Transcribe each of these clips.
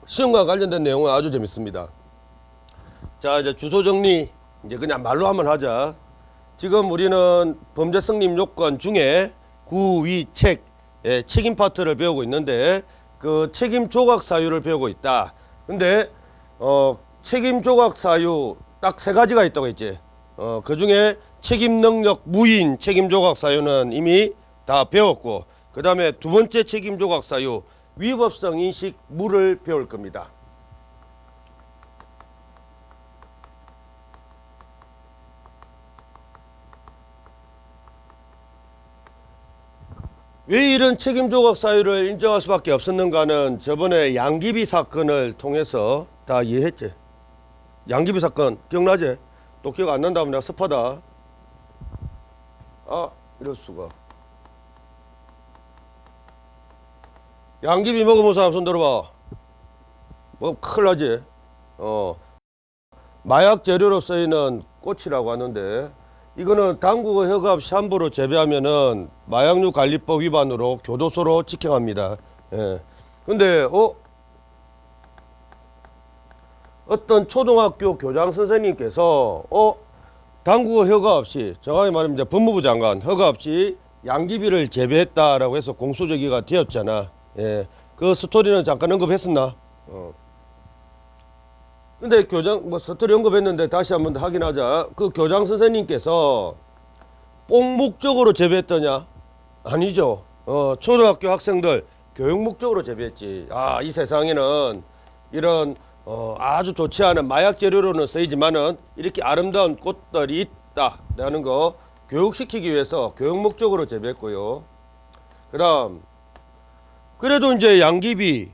시험과 관련된 내용은 아주 재밌습니다. 자, 이제 주소 정리 이제 그냥 말로 한번 하자. 지금 우리는 범죄 성립 요건 중에 구위책 책임 파트를 배우고 있는데 그 책임 조각 사유를 배우고 있다. 근데 책임 조각 사유 딱 세 가지가 있다고 했지. 그 중에 책임 능력 무인 책임 조각 사유는 이미 다 배웠고, 그 다음에 두 번째 책임 조각 사유 위법성 인식 무를 배울 겁니다. 왜 이런 책임 조각 사유를 인정할 수밖에 없었는가는 저번에 양귀비 사건을 통해서 다 이해했지. 양귀비 사건 기억나지? 또 기억 안 난다면 내가 섭하다. 아, 이럴 수가. 양귀비 먹어본 사람 손 들어봐. 뭐 큰일 나지. 마약 재료로 쓰이는 꽃이라고 하는데 이거는 당국의 허가 없이 함부로 재배하면은 마약류 관리법 위반으로 교도소로 직행합니다. 예. 근데 어떤 초등학교 교장 선생님께서 당국의 허가 없이, 정확히 말하면 이제 법무부 장관 허가 없이 양귀비를 재배했다라고 해서 공소제기가 되었잖아. 예. 그 스토리는 잠깐 언급했었나? 근데 교장 스토리 언급했는데 다시 한번 확인하자. 그 교장 선생님께서 뽕 목적으로 재배했더냐? 아니죠. 초등학교 학생들 교육 목적으로 재배했지. 아, 이 세상에는 이런 아주 좋지 않은 마약 재료로는 쓰이지만은 이렇게 아름다운 꽃들이 있다라는 거 교육시키기 위해서 교육 목적으로 재배했고요. 그다음 그래도 이제 양귀비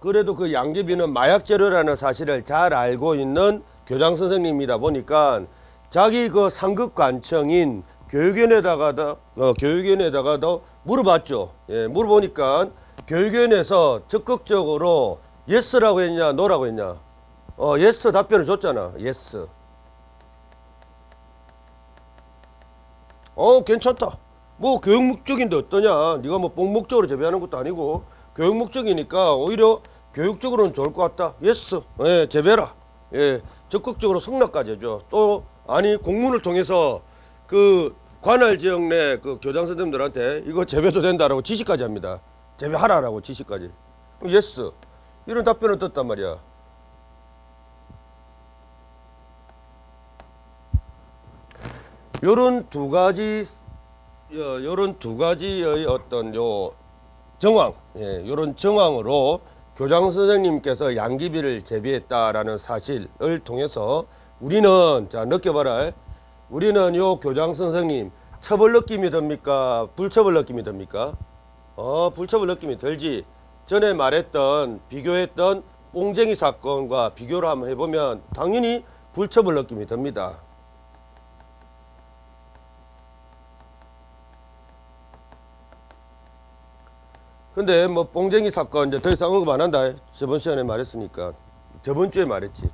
그래도 그 양귀비는 마약 재료라는 사실을 잘 알고 있는 교장 선생님이다 보니까 자기 그 상급 관청인 교육위원회에다가도 물어봤죠. 예, 물어보니까 교육위원회에서 적극적으로 예스라고 했냐 노라고 했냐. 예스 답변을 줬잖아. 예스. 괜찮다. 뭐 교육 목적인데 어떠냐. 네가 뭐 뽕 목적으로 재배하는 것도 아니고 교육 목적이니까 오히려 교육적으로는 좋을 것 같다. 예스. 예, 재배라. 예, 적극적으로 승낙까지 해줘. 또 아니 공문을 통해서 그 관할 지역 내 그 교장 선생님들한테 이거 재배도 된다라고 지시까지 합니다. 재배하라라고 지시까지. 예스. 이런 답변을 떴단 말이야. 요런 두 가지의 어떤 정황, 요런 정황으로 교장 선생님께서 양귀비를 재배했다라는 사실을 통해서 우리는, 자, 느껴봐라. 우리는 요 교장 선생님 처벌 느낌이 듭니까? 불처벌 느낌이 듭니까? 불처벌 느낌이 들지. 전에 말했던, 비교했던 뽕쟁이 사건과 비교를 한번 해보면 당연히 불처벌 느낌이 듭니다. 근데 뭐 뽕쟁이 사건 이제 더 이상 언급 안 한다. 저번 시간에 말했으니까. 저번 주에 말했지.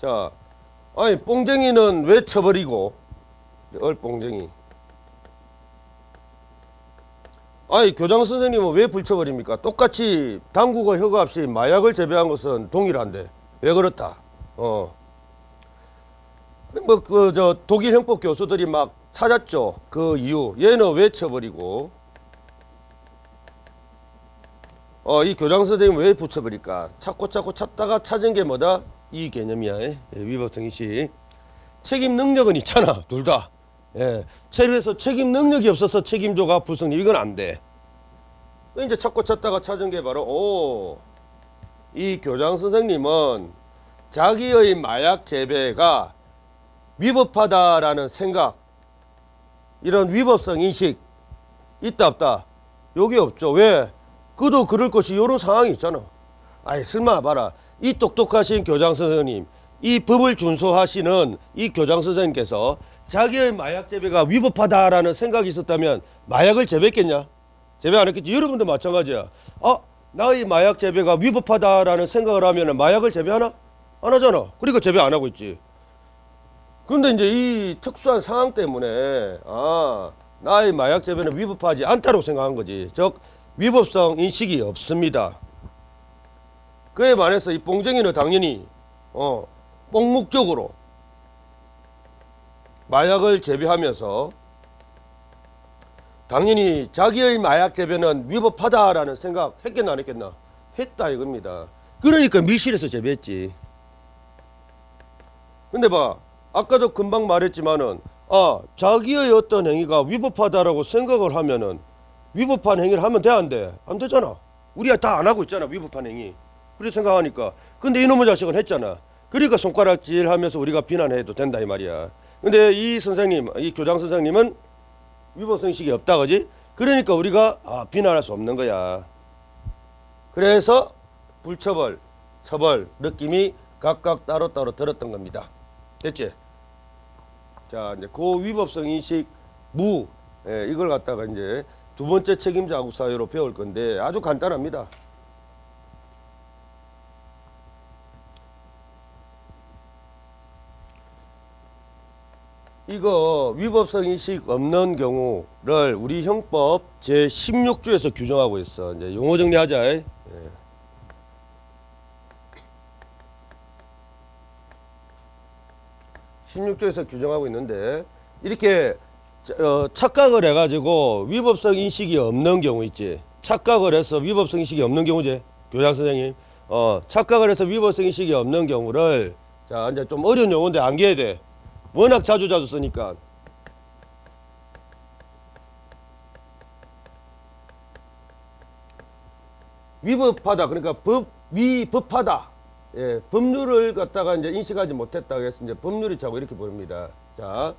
자, 아니 뽕쟁이는 왜 처벌이고 얼뽕쟁이. 아니 교장 선생님은 왜 불처벌입니까? 똑같이 당국의 허가 없이 마약을 재배한 것은 동일한데 왜 그렇다? 뭐 그 독일 형법 교수들이 막 찾았죠. 그 이유. 얘는 왜 처벌이고 이 교장 선생님 왜 붙여버릴까? 찾고 찾다가 찾은 게 뭐다? 이 개념이야. 위법성 인식. 책임 능력은 있잖아. 둘 다. 체류에서 책임 능력이 없어서 책임조가 불성립. 이건 안 돼. 이제 찾고 찾다가 찾은 게 바로 이 교장 선생님은 자기의 마약 재배가 위법하다라는 생각, 이런 위법성 인식 있다 없다? 여기 없죠. 왜? 그도 그럴 것이 이런 상황이 있잖아. 아이 설마 봐라. 이 똑똑하신 교장 선생님, 이 법을 준수하시는 이 교장 선생님께서 자기의 마약 재배가 위법하다라는 생각이 있었다면 마약을 재배했겠냐? 재배 안 했겠지. 여러분도 마찬가지야. 나의 마약 재배가 위법하다라는 생각을 하면 마약을 재배하나? 안 하잖아. 그러니까 재배 안 하고 있지. 근데 이제 이 특수한 상황 때문에 나의 마약 재배는 위법하지 않다고 생각한 거지. 즉 위법성 인식이 없습니다. 그에 반해서 이 뽕쟁이는 당연히 뽕목적으로 마약을 재배하면서 당연히 자기의 마약 재배는 위법하다라는 생각 했겠나 안 했겠나? 했다 이겁니다. 그러니까 밀실에서 재배했지. 근데 봐, 아까도 금방 말했지만은 자기의 어떤 행위가 위법하다라고 생각을 하면은 위법한 행위를 하면 돼 안 돼? 안 되잖아. 우리가 다 안 하고 있잖아 위법한 행위. 그렇게 생각하니까. 근데 이놈의 자식은 했잖아. 그러니까 손가락질 하면서 우리가 비난해도 된다 이 말이야. 근데 이 선생님, 이 교장 선생님은 위법성식이 없다 그지? 그러니까 우리가 비난할 수 없는 거야. 그래서 불처벌, 처벌 느낌이 각각 따로따로 들었던 겁니다. 됐지? 자, 이제 고위법성 인식 무 이걸 갖다가 이제 두 번째 책임 자국 사유로 배울 건데 아주 간단합니다. 이거 위법성 인식 없는 경우를 우리 형법 제 16조에서 규정하고 있어. 이제 용어 정리하자. 예. 16조에서 규정하고 있는데 이렇게 착각을 해가지고 위법성 인식이 없는 경우 있지. 착각을 해서 위법성 인식이 없는 경우지. 교장 선생님. 착각을 해서 위법성 인식이 없는 경우를 자 이제 좀 어려운 용어인데 암기해야 돼. 워낙 자주 쓰니까. 위법하다 그러니까 위법하다. 예, 법률을 갖다가 이제 인식하지 못했다고 해서 이제 법률이 차고 이렇게 부릅니다. 자,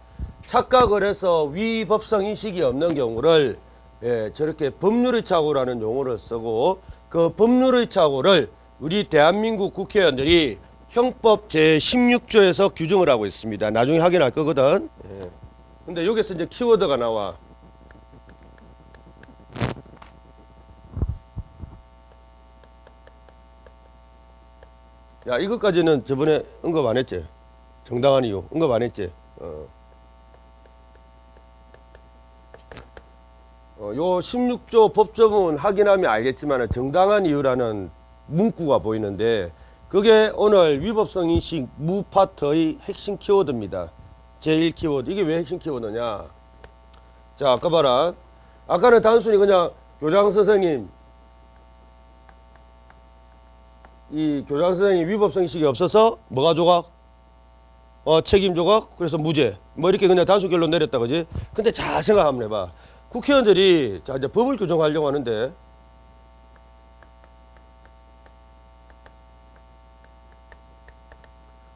착각을 해서 위법성 인식이 없는 경우를 저렇게 법률의 착오라는 용어를 쓰고 그 법률의 착오를 우리 대한민국 국회의원들이 형법 제16조에서 규정을 하고 있습니다. 나중에 확인할 거거든. 예. 근데 여기서 이제 키워드가 나와. 야, 이것까지는 저번에 언급 안 했지? 정당한 이유 언급 안 했지? 요 16조 법조문 확인하면 알겠지만 정당한 이유라는 문구가 보이는데 그게 오늘 위법성 인식 무파트의 핵심 키워드입니다. 제1 키워드. 이게 왜 핵심 키워드냐? 자, 아까 봐라. 아까는 단순히 그냥 교장 선생님 이 교장 선생님 위법성 인식이 없어서 뭐가 조각? 책임 조각? 그래서 무죄. 뭐 이렇게 그냥 단순 결론 내렸다 그지? 근데 잘 생각 한번 해봐. 국회의원들이 자 이제 법을 규정하려고 하는데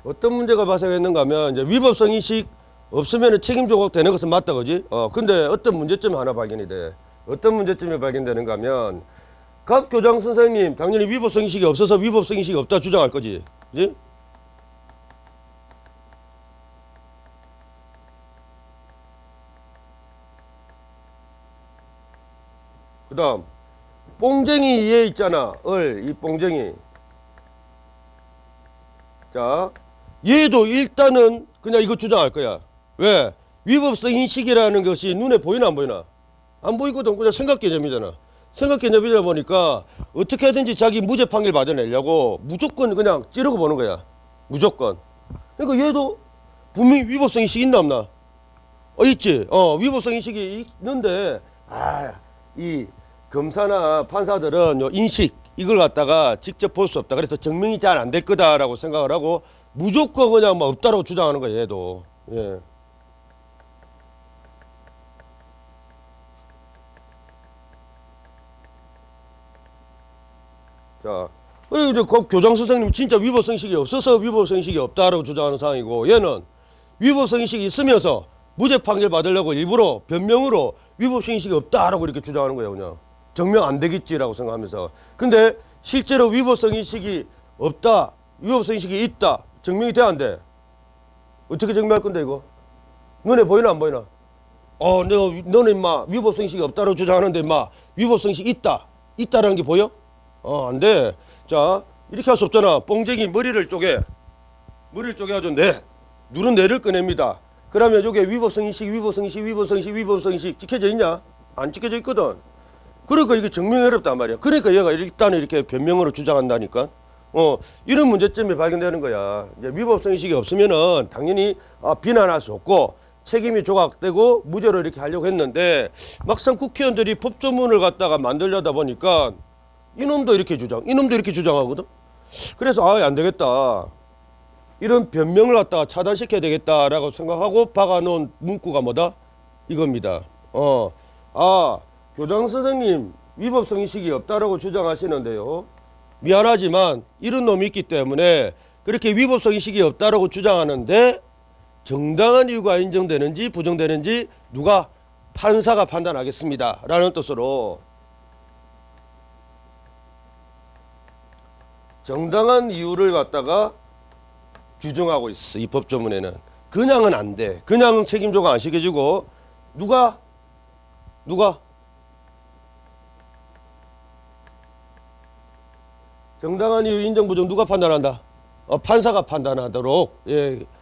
어떤 문제가 발생했는가 하면 이제 위법성 인식 없으면 책임 조각 되는 것은 맞다 그지? 근데 어떤 문제점이 하나 발견이 돼. 어떤 문제점이 발견되는가 하면 각 교장 선생님 당연히 위법성 인식이 없어서 위법성 인식이 없다 주장할 거지. 그지? 그 다음 뽕쟁이 얘 있잖아. 이 뽕쟁이. 자 얘도 일단은 그냥 이거 주장할 거야. 왜? 위법성 인식이라는 것이 눈에 보이나 안 보이나? 안 보이거든. 그냥 생각 개념이잖아. 생각 개념이다 보니까 어떻게 하든지 자기 무죄 판결 받아내려고 무조건 그냥 찌르고 보는 거야. 무조건. 그러니까 얘도 분명히 위법성 인식이 있나 없나? 있지. 위법성 인식이 있는데 이 검사나 판사들은 요 인식 이걸 갖다가 직접 볼 수 없다. 그래서 증명이 잘 안 될 거다라고 생각을 하고 무조건 그냥 뭐 없다라고 주장하는 거야. 얘도. 예. 자, 이제 교장 선생님 진짜 위법성 인식이 없어서 위법성 인식이 없다라고 주장하는 상황이고 얘는 위법성 인식이 있으면서 무죄 판결 받으려고 일부러 변명으로 위법성 인식이 없다라고 이렇게 주장하는 거예요. 그냥 증명 안 되겠지라고 생각하면서. 근데 실제로 위법성 인식이 없다, 위법성 인식이 있다 증명이 돼 안 돼? 어떻게 증명할 건데 이거? 눈에 보이나 안 보이나? 너는 임마 위법성 인식이 없다고 주장하는데 임마 위법성 인식이 있다라는 게 보여? 안 돼. 자, 이렇게 할 수 없잖아. 뽕쟁이 머리를 쪼개가지고 누른 뇌를 꺼냅니다. 그러면 여기에 위법성 인식 찍혀져 있냐? 안 찍혀져 있거든. 그러니까 이게 증명이 어렵단 말이야. 그러니까 얘가 일단은 이렇게 변명으로 주장한다니까. 이런 문제점이 발견되는 거야. 이제 위법성 의식이 없으면은 당연히 비난할 수 없고 책임이 조각되고 무죄로 이렇게 하려고 했는데 막상 국회의원들이 법조문을 갖다가 만들려다 보니까 이놈도 이렇게 이놈도 이렇게 주장하거든. 그래서 안 되겠다. 이런 변명을 갖다가 차단시켜야 되겠다라고 생각하고 박아놓은 문구가 뭐다? 이겁니다. 교장 선생님 위법성 의식이 없다라고 주장하시는데요. 미안하지만 이런 놈이 있기 때문에 그렇게 위법성 의식이 없다라고 주장하는데 정당한 이유가 인정되는지 부정되는지 누가 판사가 판단하겠습니다. 라는 뜻으로 정당한 이유를 갖다가 규정하고 있어. 이 법조문에는. 그냥은 안 돼. 그냥은 책임조가 안 시켜지고 누가 정당한 이유 인정 부정 누가 판단한다? 판사가 판단하도록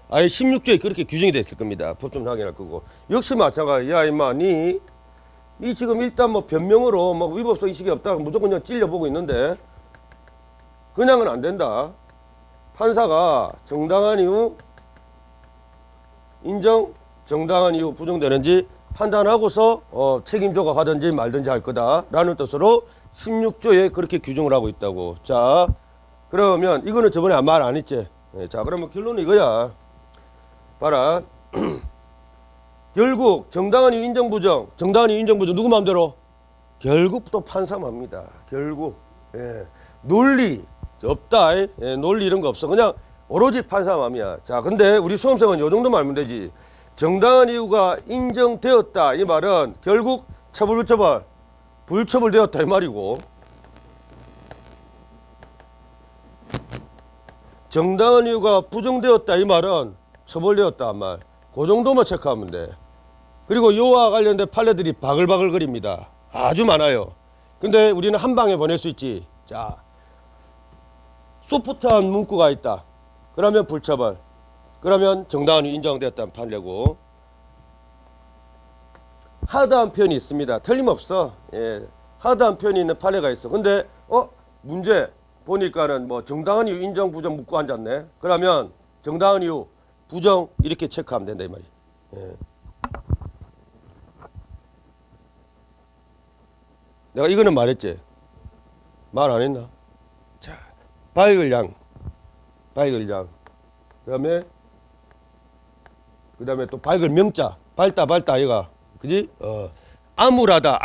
아예 16조에 그렇게 규정이 됐을 겁니다. 법조문 확인할 거고. 역시 마찬가지. 야 임마 니 지금 일단 뭐 변명으로 뭐 위법성 의식이 없다 무조건 그냥 찔려보고 있는데 그냥은 안 된다. 판사가 정당한 이유 인정, 정당한 이유 부정되는지 판단하고서 책임 조각하든지 말든지 할 거다라는 뜻으로 16조에 그렇게 규정을 하고 있다고. 자, 그러면 이거는 저번에 말 안 했지. 자, 그러면 결론은 이거야. 봐라. 결국 정당한 이유 인정 부정, 정당한 이유 인정 부정 누구 마음대로? 결국 또 판사 맘입니다. 결국 논리 없다. 논리 이런 거 없어. 그냥 오로지 판사 맘이야. 자, 근데 우리 수험생은 요 정도만 알면 되지. 정당한 이유가 인정되었다 이 말은 결국 처벌 불처벌 불처벌되었다 이 말이고, 정당한 이유가 부정되었다 이 말은 처벌되었다 한 말. 그 정도만 체크하면 돼. 그리고 요와 관련된 판례들이 바글바글거립니다. 아주 많아요. 근데 우리는 한 방에 보낼 수 있지. 자, 소프트한 문구가 있다. 그러면 불처벌. 그러면 정당한 이유 인정되었다는 판례고, 하드한 표현이 있습니다. 틀림없어. 하드한 표현이 있는 판례가 있어. 근데 문제 보니까는 뭐 정당한 이유 인정 부정 묻고 앉았네. 그러면 정당한 이유 부정 이렇게 체크하면 된다 이 말이. 내가 이거는 말했지. 말 안 했나? 자, 밝을 양. 그다음에 또 밝을 명자. 밝다 이가. 그지? 암울하다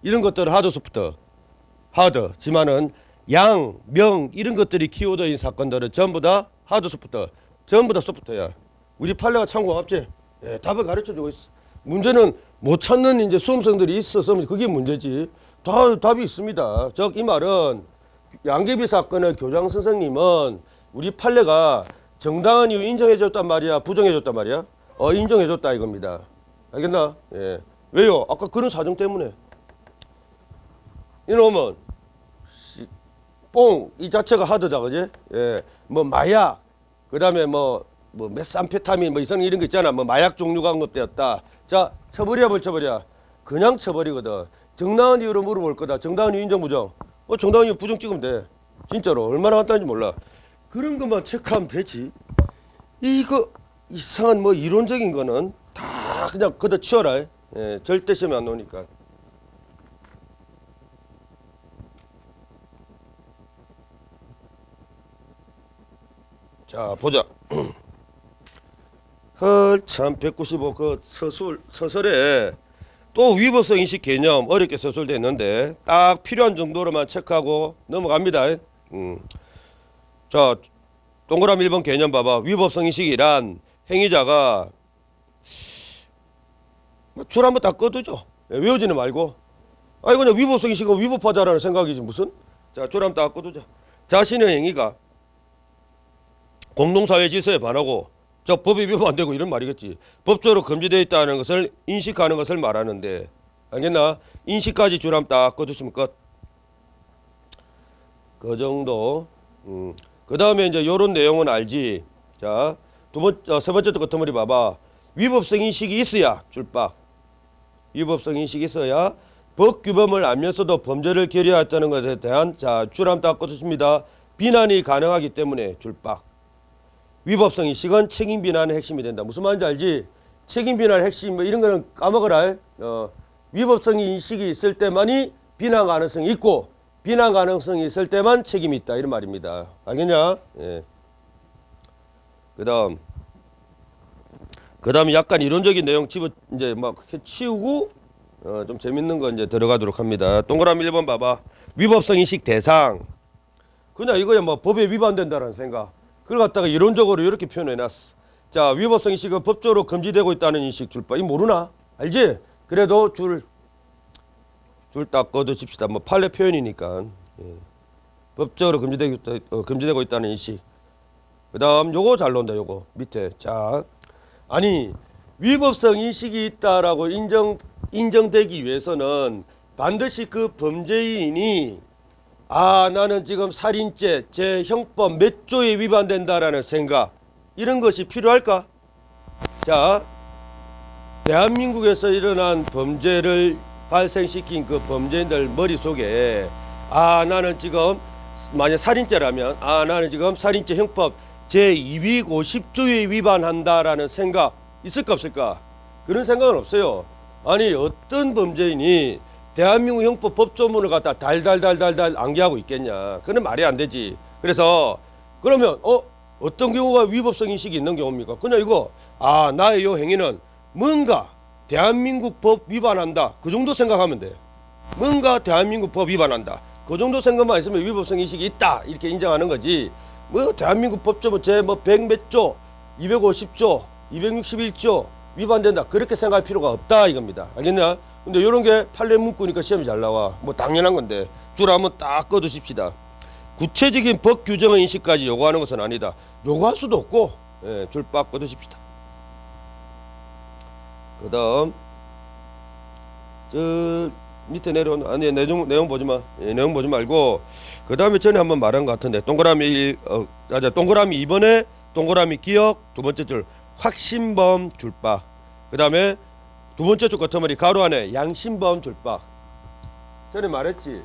이런 것들은 하드 소프트. 하드지만은 양, 명 이런 것들이 키워드인 사건들은 전부 다 하드 소프트. 전부 다 소프트야. 우리 판례가 참 고맙지. 답을 가르쳐주고 있어. 문제는 못 찾는 이제 수험생들이 있어서 그게 문제지. 다 답이 있습니다. 즉 이 말은 양계비 사건의 교장 선생님은 우리 판례가 정당한 이유 인정해줬단 말이야, 부정해줬단 말이야? 인정해줬다 이겁니다. 알겠나? 왜요? 아까 그런 사정 때문에. 이놈은 뽕 이 자체가 하드다, 그지? 뭐 마약, 그다음에 뭐 메스암페타민 이런 거 있잖아. 뭐 마약 종류가 언급되었다. 자, 처벌이야 불처벌이야? 그냥 처벌이거든. 정당한 이유로 물어볼 거다. 정당한 이유 인정 부정. 정당한 이유 부정 찍으면 돼. 진짜로 얼마나 간단한지 몰라. 그런 것만 체크하면 되지. 이거 이상한 뭐 이론적인 거는 다 그냥 걷어 치워라. 절대 시험에 안 나오니까. 자, 보자. 참 195 그 서술에 또 위법성 인식 개념 어렵게 서술되어 있는데 딱 필요한 정도로만 체크하고 넘어갑니다. 자, 동그라미 1번 개념 봐봐. 위법성 인식이란 행위자가 줄 한번 딱 꺼두죠. 외우지는 말고. 그냥 위법성 인식은 위법하다라는 생각이지 무슨. 자, 줄 한번 딱 꺼두자. 자신의 행위가 공동사회 질서에 반하고 법이 위반되고 이런 말이겠지. 법적으로 금지되어 있다는 것을 인식하는 것을 말하는데, 알겠나? 인식까지 줄 한번 딱 꺼두시면 끝. 그 정도. 그 다음에 이제 요런 내용은 알지. 자, 세 번째 끝머리 봐봐. 위법성 인식이 있어야 줄박. 위법성 인식이 있어야 법 규범을 알면서도 범죄를 결의하였다는 것에 대한 줄 한번 딱 꺼두십니다. 비난이 가능하기 때문에 줄박. 위법성 인식은 책임 비난의 핵심이 된다. 무슨 말인지 알지? 책임 비난의 핵심 뭐 이런 거는 까먹어라. 위법성 인식이 있을 때만이 비난 가능성이 있고 비난 가능성이 있을 때만 책임이 있다 이런 말입니다. 알겠냐? 예. 그다음에 약간 이론적인 내용 집어 이제 막 치우고 좀 재밌는 거 이제 들어가도록 합니다. 동그라미 1번 봐봐. 위법성 인식 대상. 그냥 이거야 뭐 법에 위반된다는 생각. 그걸 갖다가 이론적으로 이렇게 표현해놨어. 자, 위법성 인식은 법적으로 금지되고 있다는 인식 줄바. 이 모르나? 알지? 그래도 줄 딱 꺼두십시다. 뭐 판례 표현이니까. 예. 법적으로 금지되고 있다는 인식. 그다음 요거 잘 논다. 요거 밑에. 자, 아니 위법성 인식이 있다라고 인정되기 위해서는 반드시 그 범죄인이 나는 지금 살인죄 제 형법 몇 조에 위반된다라는 생각 이런 것이 필요할까? 자, 대한민국에서 일어난 범죄를 발생시킨 그 범죄인들 머릿속에 나는 지금 만약 살인죄라면 나는 지금 살인죄 형법 제 250조에 위반한다라는 생각 있을까 없을까? 그런 생각은 없어요. 아니 어떤 범죄인이 대한민국 형법 법조문을 갖다 달달달달달 암기하고 있겠냐? 그건 말이 안 되지. 그래서 그러면 어떤 경우가 위법성 인식이 있는 경우입니까? 그냥 이거 나의 요 행위는 뭔가 대한민국 법 위반한다. 그 정도 생각하면 돼. 뭔가 대한민국 법 위반한다. 그 정도 생각만 있으면 위법성 인식이 있다. 이렇게 인정하는 거지. 뭐 대한민국 법조문 제 뭐 100몇 조, 250조, 261조 위반된다. 그렇게 생각할 필요가 없다 이겁니다. 알겠냐? 근데 이런 게 판례 문구니까 시험이 잘 나와. 뭐 당연한 건데 줄 한번 딱 꺼두십시다. 구체적인 법 규정의 인식까지 요구하는 것은 아니다. 요구할 수도 없고 줄 빡 꺼두십시다. 그다음 밑에 내려온 내용 보지 마. 내용 보지 말고 그다음에 전에 한번 말한 것 같은데 동그라미 동그라미 2번에 동그라미 기억 두 번째 줄 확신범 줄박. 그다음에 두 번째 줄 끝머리 가로 안에 양심범 줄박. 전에 말했지.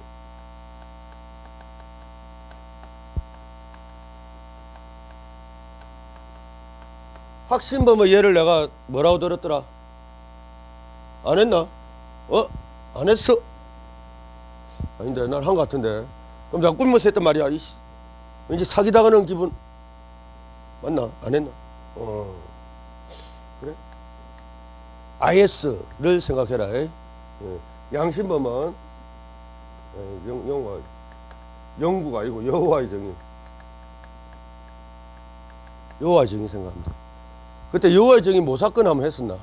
확신범의 예를 내가 뭐라고 들었더라? 안 했나? 안 했어? 아닌데 난 한 것 같은데. 그럼 내가 꿈에서 했단 말이야. 왠지 사기당하는 기분 맞나? 안 했나? 그래? IS를 생각해라. 양심범은 영구가 아니고 여호와의 정의. 여호와의 정의 생각합니다. 그때 여호와의 정의 모사건 한번 했었나?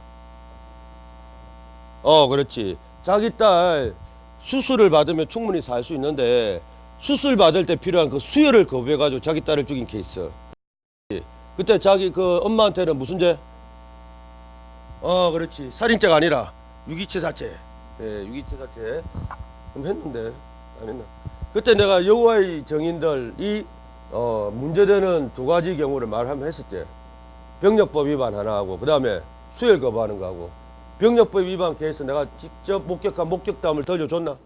그렇지. 자기 딸 수술을 받으면 충분히 살 수 있는데 수술 받을 때 필요한 그 수혈을 거부해가지고 자기 딸을 죽인 케이스. 그때 자기 그 엄마한테는 무슨 죄? 그렇지. 살인죄가 아니라 유기체 사체. 유기체 사체. 그럼 했는데 안 했나? 그때 내가 여호와의 정인들이 문제되는 두 가지 경우를 말하면 했을 때 병력법 위반 하나 하고 그 다음에 수혈 거부하는 거 하고. 병력법 위반 케이스 내가 직접 목격한 목격담을 들려줬나?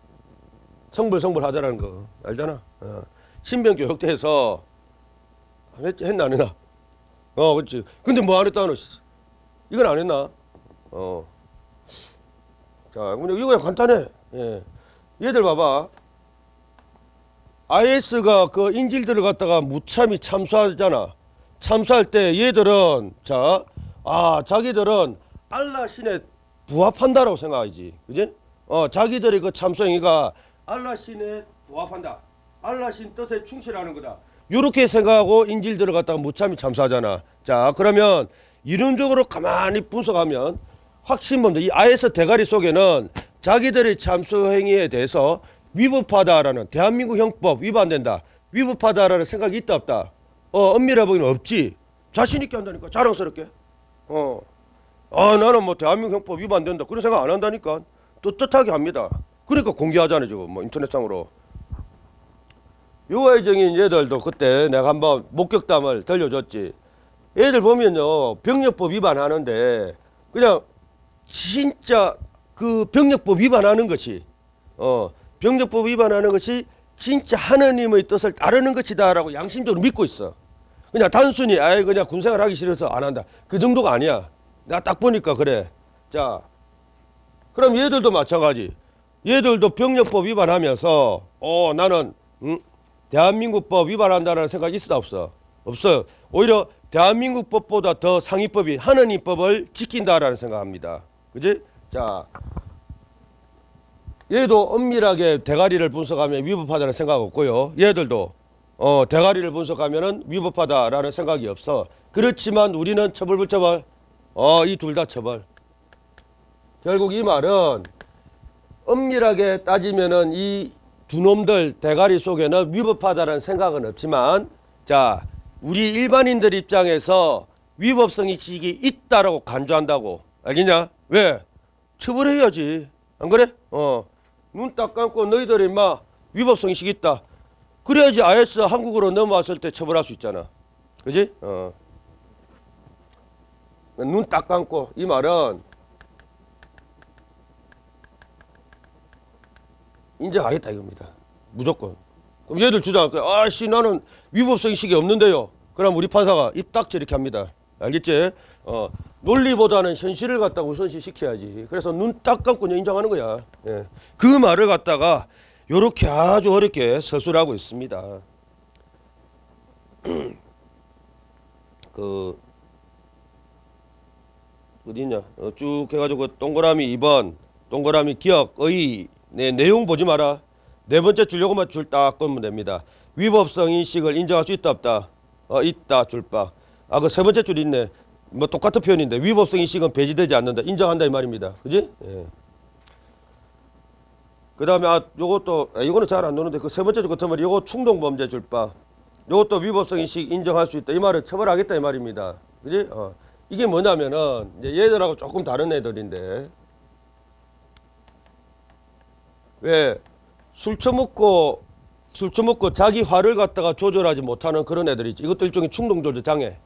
성불 하자라는 거 알잖아. 신병교육대에서 했나 안 했나? 그렇지. 근데 뭐 안 했다 너? 이건 안 했나? 자, 근데 이거 그냥 간단해. 얘들 봐봐. IS가 그 인질들을 갖다가 무참히 참수하잖아. 참수할 때 얘들은 자기들은 알라 신에 부합한다라고 생각하지. 그지? 자기들의 그 참수행위가 알라 신에 부합한다. 알라 신 뜻에 충실하는 거다. 요렇게 생각하고 인질들을 갖다가 무참히 참수하잖아. 자, 그러면 이론적으로 가만히 분석하면 확신범들 이 IS 대가리 속에는 자기들의 참수행위에 대해서 위법하다라는 대한민국 형법 위반된다. 위법하다라는 생각이 있다 없다? 엄밀해 보기는 없지. 자신 있게 한다니까. 자랑스럽게. 나는 뭐 대한민국 형법 위반된다 그런 생각 안 한다니까. 떳떳하게 합니다. 그러니까 공개하잖아요 지금 뭐 인터넷상으로. 여호와의 정인 얘들도 그때 내가 한번 목격담을 들려줬지. 애들 보면요 병력법 위반하는데 그냥 진짜 그 병력법 위반하는 것이 병력법 위반하는 것이 진짜 하느님의 뜻을 따르는 것이다라고 양심적으로 믿고 있어. 그냥 단순히 아이 그냥 군생활 하기 싫어서 안 한다. 그 정도가 아니야. 내가 딱 보니까 그래. 자, 그럼 얘들도 마찬가지. 얘들도 병력법 위반하면서 나는 대한민국법 위반한다는 생각 있어 없어? 없어요. 오히려 대한민국 법보다 더 상위법이 하느님 법을 지킨다라는 생각합니다. 그지? 자, 얘도 엄밀하게 대가리를 분석하면 위법하다는 생각 없고요. 얘들도 대가리를 분석하면은 위법하다라는 생각이 없어. 그렇지만 우리는 처벌 불처벌 이 둘 다 처벌. 결국 이 말은 엄밀하게 따지면은 이 두 놈들 대가리 속에는 위법하다는 생각은 없지만 자, 우리 일반인들 입장에서 위법성 인식이 있다라고 간주한다고. 알겠냐? 왜? 처벌해야지. 안 그래? 눈 딱 감고 너희들이 인마 위법성 인식이 있다. 그래야지 IS 한국으로 넘어왔을 때 처벌할 수 있잖아. 그지? 눈 딱 감고 이 말은 인정하겠다 이겁니다. 무조건. 그럼 얘들 주장할 거야. 아씨 나는 위법성 인식이 없는데요. 그럼 우리 판사가 입 딱 저렇게 합니다. 알겠지? 논리보다는 현실을 갖다가 우선시 시켜야지. 그래서 눈 딱 감고 인정하는 거야. 예. 그 말을 갖다가 요렇게 아주 어렵게 서술하고 있습니다. 그 어디냐? 쭉 해가지고 동그라미 2번, 동그라미 기억, 의 네, 내용 보지 마라. 네 번째 줄 요것만 줄 딱 끊으면 됩니다. 위법성 인식을 인정할 수 있다 없다? 있다 줄박. 그 세 번째 줄 있네. 뭐 똑같은 표현인데 위법성 인식은 배제되지 않는다. 인정한다 이 말입니다. 그지? 예. 그 다음에 요것도 이거는 잘 안 노는데 그 세 번째 줄 같은 말이 요거 충동범죄 줄박. 요것도 위법성 인식 인정할 수 있다. 이 말을 처벌하겠다 이 말입니다. 그지? 이게 뭐냐면은 이제 얘들하고 조금 다른 애들인데 왜 술 처먹고 자기 화를 갖다가 조절하지 못하는 그런 애들이 있지. 이것도 일종의 충동조절 장애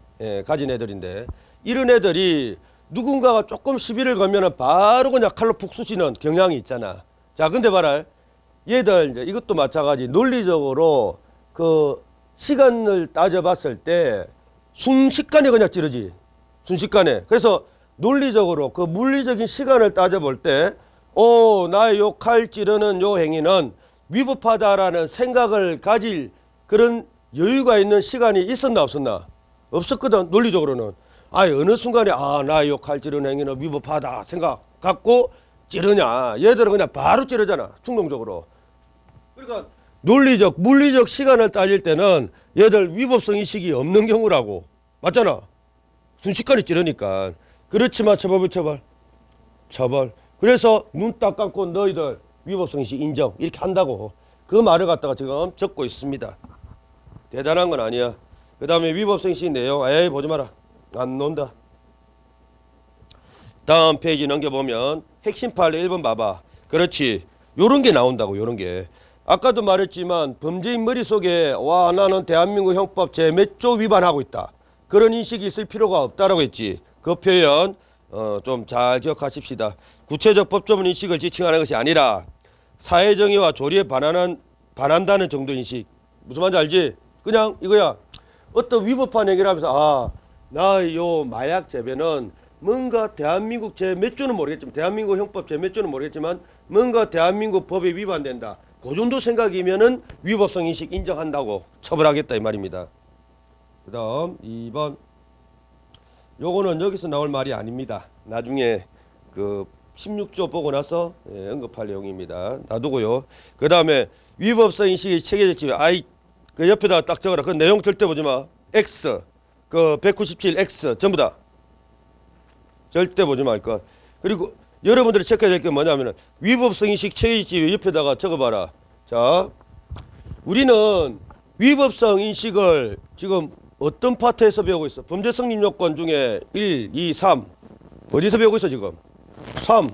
가진 애들인데 이런 애들이 누군가가 조금 시비를 걸면은 바로 그냥 칼로 푹 쑤시는 경향이 있잖아. 자, 근데 봐라. 얘들 이제 이것도 마찬가지. 논리적으로 그 시간을 따져봤을 때 순식간에 그냥 찌르지. 순식간에. 그래서 논리적으로 그 물리적인 시간을 따져볼 때 나의 요 칼 찌르는 요 행위는 위법하다라는 생각을 가질 그런 여유가 있는 시간이 있었나 없었나? 없었거든. 논리적으로는. 어느 순간에 나의 요 칼 찌르는 행위는 위법하다 생각 갖고 찌르냐. 얘들은 그냥 바로 찌르잖아. 충동적으로. 그러니까 논리적 물리적 시간을 따질 때는 얘들 위법성 인식이 없는 경우라고. 맞잖아. 순식간에 찌르니까. 그렇지만 처벌. 그래서 눈 딱 감고 너희들 위법성 인식 인정 이렇게 한다고 그 말을 갖다가 지금 적고 있습니다. 대단한 건 아니야. 그 다음에 위법성 인식 내용 보지 마라. 안 논다. 다음 페이지 넘겨보면 핵심 판례 1번 봐봐. 그렇지. 요런 게 나온다고. 요런 게 아까도 말했지만 범죄인 머릿속에 나는 대한민국 형법 제 몇 조 위반하고 있다. 그런 인식이 있을 필요가 없다라고 했지. 그 표현 좀 잘 기억하십시다. 구체적 법조문 인식을 지칭하는 것이 아니라 사회정의와 조리에 반한다는 정도 인식. 무슨 말인지 알지? 그냥 이거야. 어떤 위법한 얘기를 하면서 나 요 마약 재배는 뭔가 대한민국 제 몇 조는 모르겠지만 대한민국 형법 제 몇 조는 모르겠지만 뭔가 대한민국 법에 위반된다. 그 정도 생각이면은 위법성 인식 인정한다고 처벌하겠다 이 말입니다. 그 다음 2번. 요거는 여기서 나올 말이 아닙니다. 나중에 그 16조 보고 나서 언급할 내용입니다. 놔두고요. 그 다음에 위법성 인식이 체계적지위 그 옆에다 딱 적어라. 그 내용 절대 보지 마. X 그 197X 전부 다 절대 보지 말 것. 그리고 여러분들이 체크해야 될 게 뭐냐면은 위법성 인식 체계적지위 옆에다가 적어봐라. 자, 우리는 위법성 인식을 지금 어떤 파트에서 배우고 있어? 범죄 성립 요건 중에 1, 2, 3 어디서 배우고 있어 지금? 3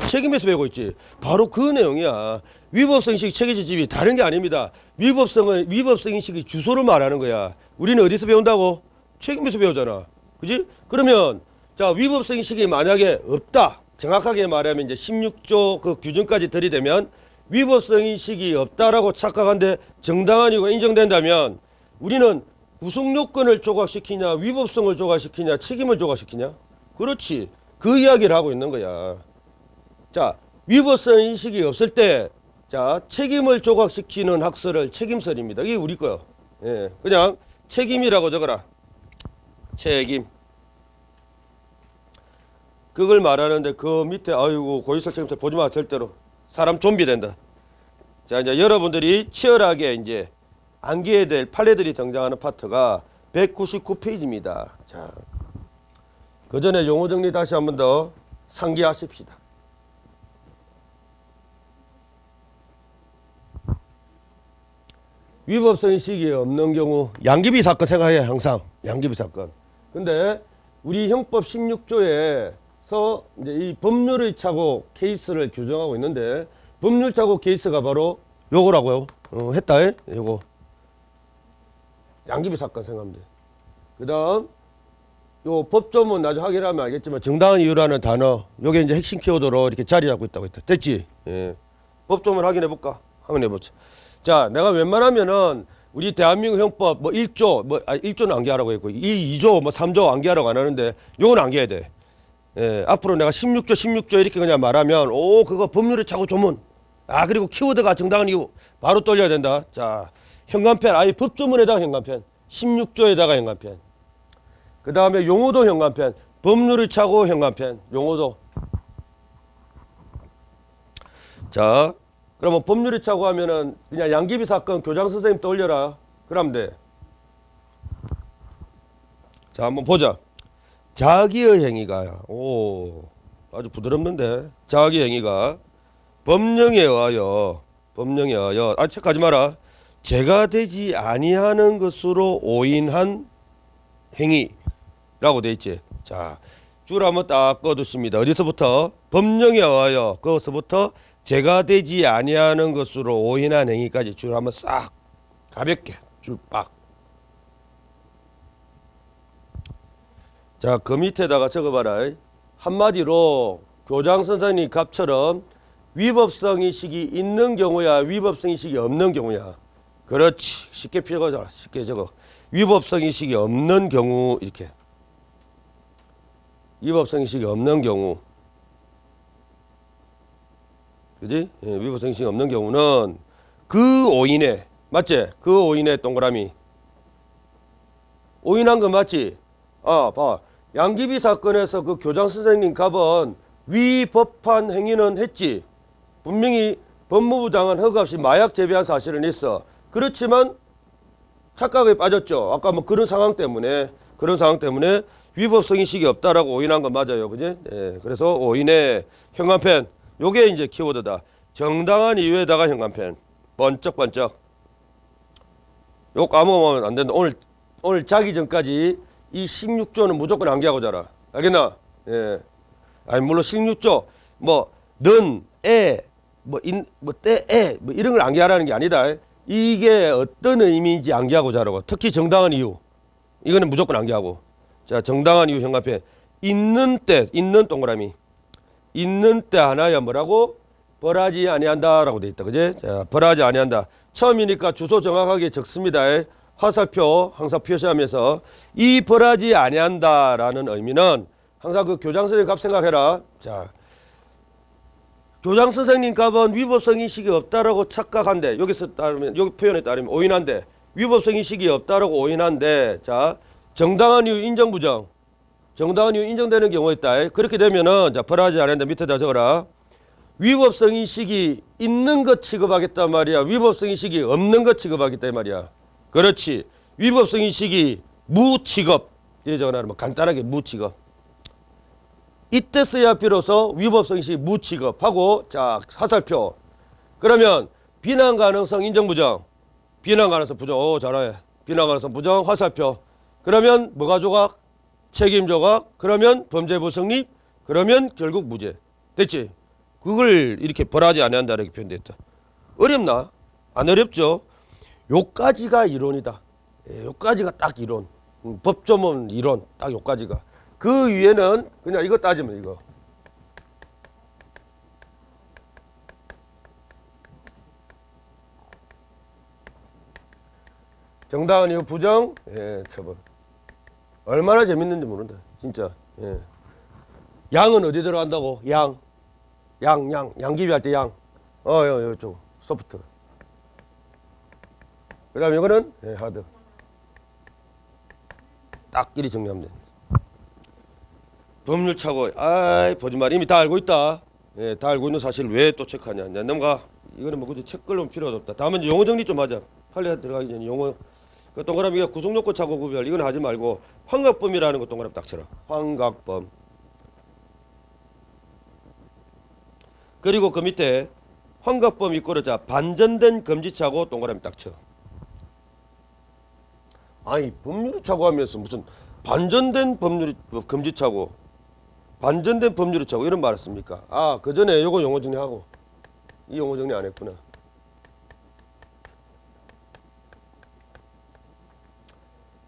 책임에서 배우고 있지. 바로 그 내용이야. 위법성 인식 체계적지위 다른 게 아닙니다. 위법성 인식의 주소를 말하는 거야. 우리는 어디서 배운다고? 책임에서 배우잖아. 그지? 그러면 자, 위법성 인식이 만약에 없다. 정확하게 말하면 이제 16조 그 규정까지 들이대면 위법성 인식이 없다라고 착각한데 정당한 이유가 인정된다면 우리는 구속 요건을 조각시키냐 위법성을 조각시키냐 책임을 조각시키냐? 그렇지. 그 이야기를 하고 있는 거야. 자, 위법성 인식이 없을 때 자, 책임을 조각시키는 학설을 책임설입니다. 이게 우리 거요. 예, 그냥 책임이라고 적어라. 책임. 그걸 말하는데 그 밑에 아이고 고의성 책임설 보지 마 절대로. 사람 좀비 된다. 자, 이제 여러분들이 치열하게 이제 암기해야 될 판례들이 등장하는 파트가 199페이지입니다. 자, 그 전에 용어 정리 다시 한 번 더 상기하십시다. 위법성 인식이 없는 경우 양귀비 사건 생각해. 항상 양귀비 사건. 근데 우리 형법 16조에서 이제 이 법률의 착오 케이스를 규정하고 있는데 법률 착오 케이스가 바로 요거라고요. 했다. 요거 양귀비 사건 생각하면 돼. 그 다음 요 법조문 나중에 확인하면 알겠지만 정당한 이유라는 단어 요게 이제 핵심 키워드로 이렇게 자리 잡고 있다고 했다. 됐지? 예. 법조문 확인해 볼까? 확인해 보자. 자, 내가 웬만하면은 우리 대한민국 형법 뭐 1조 뭐 1조는 암기하라고 했고 2조 뭐 3조 암기하라고 안 하는데 요건 암기해야 돼. 예, 앞으로 내가 16조 이렇게 그냥 말하면 오 그거 법률의 착오 조문. 아 그리고 키워드가 정당한 이유 바로 떨려야 된다. 자, 현관펜 아예 법조문에다가 현관펜 16조에다가 현관펜. 그 다음에 용어도 현관펜 법률의 착오 현관펜 용어도. 자, 그러면 법률이 착오 하면은 그냥 양귀비 사건 교장 선생님 떠올려라. 그러면 돼. 자, 한번 보자. 자기의 행위가 아주 부드럽는데 자기의 행위가 법령에 의하여 체크하지 마라. 죄가 되지 아니하는 것으로 오인한 행위라고 돼 있지. 자, 줄 한번 딱 꺼두십니다. 어디서부터? 법령에 의하여 거기서부터 죄가 되지 아니하는 것으로 오인한 행위까지 줄 한번 싹 가볍게 줄 빡. 자, 그 밑에다가 적어봐라. 한마디로 교장 선생님 값처럼 위법성 인식이 있는 경우야 위법성 인식이 없는 경우야. 그렇지. 쉽게 표현하자. 쉽게 적어. 위법성 인식이 없는 경우 이렇게. 위법성 인식이 없는 경우. 그지? 예, 위법성 인식이 없는 경우는 그 오인에 맞지? 그 오인에 동그라미 오인한 거 맞지? 아, 봐. 양귀비 사건에서 그 교장 선생님 값은 위법한 행위는 했지. 분명히 법무부 장관 허가 없이 마약 재배한 사실은 있어. 그렇지만 착각에 빠졌죠. 아까 뭐 그런 상황 때문에 위법성 인식이 없다라고 오인한 건 맞아요. 그지? 예, 그래서 오인에 현관펜 요게 이제 키워드다. 정당한 이유에다가 현관펜 번쩍번쩍. 요 까먹으면 안 된다. 오늘 자기 전까지 이 16조는 무조건 암기하고 자라. 알겠나? 예. 아니 물론 16조 뭐 는, 에, 뭐 때, 에 뭐 이런 걸 암기하라는 게 아니다. 이게 어떤 의미인지 암기하고 자라고. 특히 정당한 이유. 이거는 무조건 암기하고. 자, 정당한 이유 현관펜. 있는 때, 있는 동그라미. 있는 때 하나야 뭐라고? 벌하지 아니한다라고 돼 있다. 그지? 자, 벌하지 아니한다. 처음이니까 주소 정확하게 적습니다. 화살표 항상 표시하면서 이 벌하지 아니한다라는 의미는 항상 그 교장 선생님 값 생각해라. 자, 교장 선생님 값은 위법성 인식이 없다라고 착각한데 여기서 따르면 여기 표현에 따르면 오인한데 위법성 인식이 없다라고 오인한데 자, 정당한 이유 인정 부정. 정당한 이유 인정되는 경우가 있다. 그렇게 되면은 자, 벌하지 않는다 밑에다 적어라. 위법성 인식이 있는 것 취급하겠단 말이야. 위법성 인식이 없는 것 취급하겠다 이 말이야. 그렇지. 위법성 인식이 무취급. 이래 적어놔라. 뭐 간단하게 무취급. 이때 써야 비로소 위법성 인식이 무취급하고 자, 화살표. 그러면 비난 가능성 인정 부정. 비난 가능성 부정. 오, 잘해. 비난 가능성 부정 화살표. 그러면 뭐가 조각? 책임 조각. 그러면 범죄 부성립. 그러면 결국 무죄. 됐지? 그걸 이렇게 벌하지 아니한다 이렇게 표현됐다. 어렵나? 안 어렵죠? 요까지가 이론이다. 예, 요까지가 딱 이론. 법조문 이론 딱 요까지가. 그 위에는 그냥 이거 따지면 이거. 정당한 이유 부정, 예, 처벌. 얼마나 재밌는지 모른다, 진짜. 예. 양은 어디 들어간다고? 양귀비 할 때 양. 요쪽 소프트. 그다음에 이거는 예, 하드. 딱 이리 정리하면 돼. 법률 착오. 아이 보지 마. 이미 다 알고 있다. 예, 다 알고 있는 사실 왜 또 체크하냐. 내 넘어가. 이거는 뭐 굳이 체크는 필요도 없다. 다음은 이제 용어 정리 좀 하자. 빨리 들어가기 전에 용어. 그 동그라미가 구속요건 착오 구별 이건 하지 말고 환각범이라는 거 동그라미 딱 쳐라. 환각범. 그리고 그 밑에 환각범 이꼬르 자 반전된 금지착오 동그라미 딱 쳐. 아니 법률 착오하면서 무슨 반전된 법률 금지착오, 반전된 법률 착오 이런 말을 씁니까? 아, 그 전에 요거 용어 정리하고 이 용어 정리 안 했구나.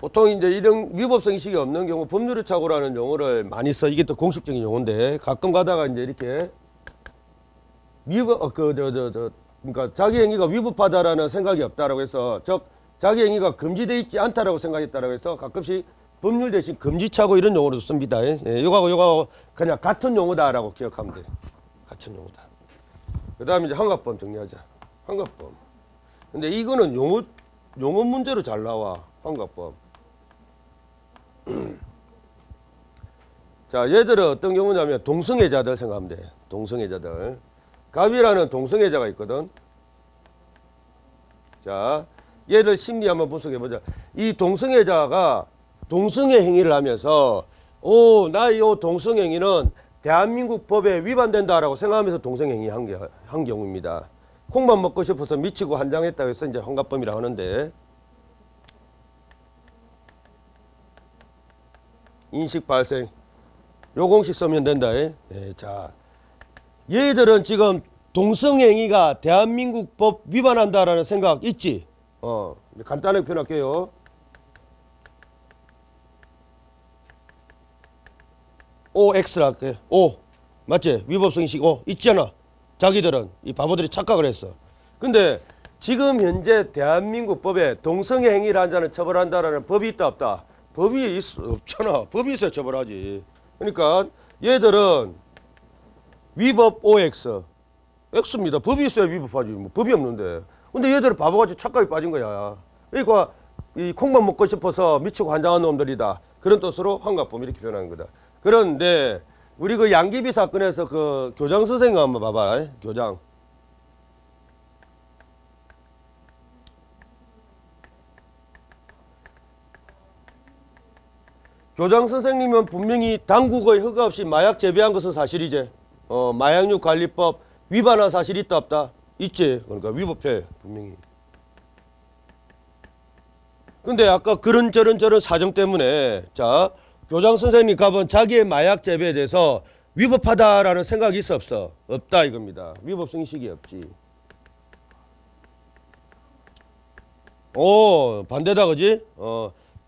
보통 이제 이런 위법성 의식이 없는 경우 법률 착오라는 용어를 많이 써. 이게 또 공식적인 용어인데 가끔 가다가 이제 이렇게 위법 그러니까 자기 행위가 위법하다라는 생각이 없다라고 해서 자기 행위가 금지되어 있지 않다라고 생각했다라고 해서 가끔씩 법률 대신 금지착오 이런 용어로 씁니다. 예, 요거하고 그냥 같은 용어다라고 기억하면 돼. 같은 용어다. 그다음에 이제 환각범 정리하자. 환각범. 근데 이거는 용어 문제로 잘 나와. 환각범. 자, 얘들은 어떤 경우냐면 동성애자들 생각하면 돼. 동성애자들. 갑이라는 동성애자가 있거든. 자, 얘들 심리 한번 분석해보자. 이 동성애자가 동성애 행위를 하면서 나 이 동성애 행위는 대한민국 법에 위반된다라고 생각하면서 동성애 행위 한 경우입니다. 콩만 먹고 싶어서 미치고 환장했다고 해서 이제 환갑범이라고 하는데 인식 발생 요 공식 쓰면 된다. 네, 자, 얘들은 지금 동성행위가 대한민국 법 위반한다라는 생각 있지? 간단하게 표현할게요. OX라 할게. O 맞지? 위법성의식 O 있잖아. 자기들은 이 바보들이 착각을 했어. 근데 지금 현재 대한민국 법에 동성애 행위를 한 자는 처벌한다라는 법이 있다 없다? 법이 없잖아. 법이 있어야 처벌하지. 그러니까 얘들은 위법 OX X입니다. 법이 있어야 위법하지. 뭐 법이 없는데. 근데 얘들은 바보같이 착각에 빠진 거야. 그러니까 이 콩만 먹고 싶어서 미치고 환장한 놈들이다. 그런 뜻으로 환갑범 이렇게 표현하는 거다. 그런데 우리 그 양귀비 사건에서 그 교장 선생님 한번 봐봐. 교장. 교장 선생님은 분명히 당국의 허가 없이 마약 재배한 것은 사실이지. 마약류 관리법 위반한 사실이 있다 없다? 있지. 그러니까 위법해 분명히. 근데 아까 그런 저런 사정 때문에 자 교장 선생님 가본 자기의 마약 재배에 대해서 위법하다라는 생각이 있어 없어? 없다 이겁니다. 위법성 의식이 없지. 반대다 그지?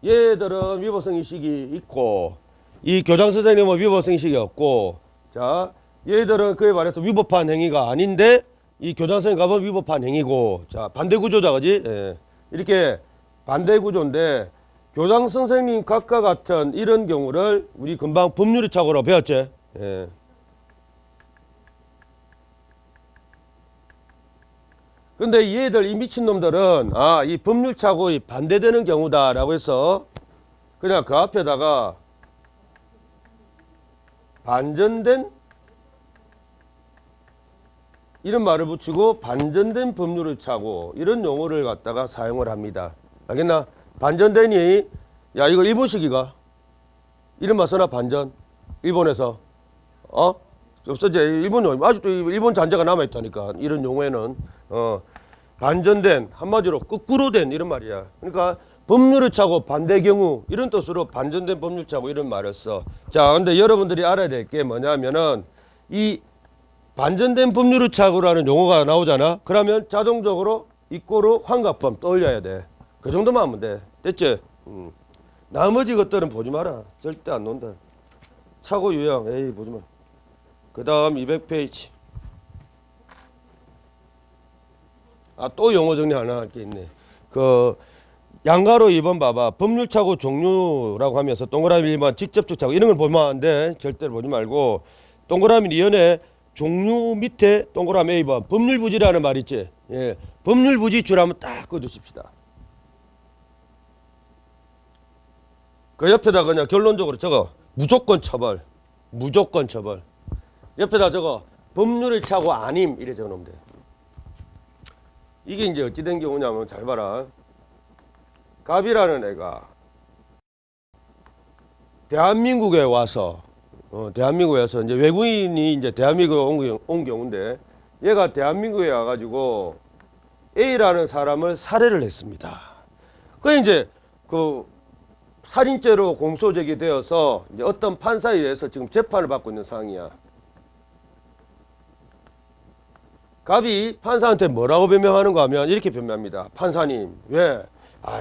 얘들은 위법성 의식이 있고 이 교장 선생님은 위법성 의식이 없고 자 얘들은 그에 말해서 위법한 행위가 아닌데 이 교장 선생님 가면 위법한 행위고 자 반대 구조다 그지? 예. 이렇게 반대 구조인데 교장 선생님 각과 같은 이런 경우를 우리 금방 법률의 착오로 배웠지? 예. 근데 얘들 이 미친놈들은 이 법률 착오에 반대되는 경우다 라고 해서 그냥 그 앞에다가 반전된 이런 말을 붙이고 반전된 법률을 착오 이런 용어를 갖다가 사용을 합니다. 알겠나? 반전되니 야 이거 일본식이가 이런 말 써나 반전 일본에서 없어지 일본 아직도 일본 잔재가 남아있다니까 이런 용어에는 반전된 한마디로 거꾸로 된 이런 말이야. 그러니까 법률을 차고 반대 경우 이런 뜻으로 반전된 법률 차고 이런 말을 써. 자 근데 여러분들이 알아야 될 게 뭐냐면은 이 반전된 법률을 착오라는 용어가 나오잖아. 그러면 자동적으로 이꼬르 환갑범 떠올려야 돼. 그 정도만 하면 돼. 됐지? 나머지 것들은 보지 마라. 절대 안 논다. 착오 유형 에이 보지 마. 그 다음 200페이지. 또 용어 정리 하나 할 게 있네. 그 양가로 2번 봐봐. 법률착오 종류라고 하면서 동그라미 1번 직접적 착오 이런 걸 보면 안 돼. 절대로 보지 말고 동그라미 2번에 종류 밑에 동그라미 A번 법률부지라는 말 있지. 예, 법률부지 줄하면 딱 꺼두십시다. 그 옆에다 그냥 결론적으로 적어. 무조건 처벌. 무조건 처벌. 옆에다 적어. 법률의 착오 아님 이래 적어놓으면 돼. 이게 이제 어찌 된 경우냐면 잘 봐라. 갑이라는 애가 대한민국에 와서 이제 외국인이 이제 대한민국에 온 경우인데 얘가 대한민국에 와가지고 A라는 사람을 살해를 했습니다. 그 이제 그 살인죄로 공소 제기되어서 이제 어떤 판사에 의해서 지금 재판을 받고 있는 상황이야. 갑이 판사한테 뭐라고 변명하는가 하면 이렇게 변명합니다. 판사님, 왜?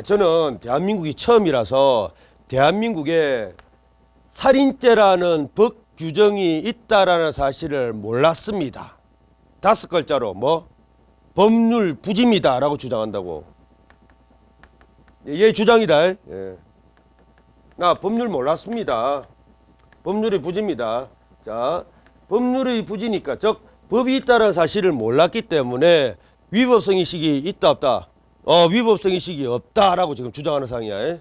저는 대한민국이 처음이라서 대한민국에 살인죄라는 법 규정이 있다라는 사실을 몰랐습니다. 5글자로 뭐? 법률 부지입니다 라고 주장한다고. 얘 주장이다. 예. 나 법률 몰랐습니다. 법률의 부지입니다. 자, 법률의 부지니까 즉 법이 있다는 사실을 몰랐기 때문에 위법성의식이 있다 없다? 위법성의식이 없다라고 지금 주장하는 상황이야.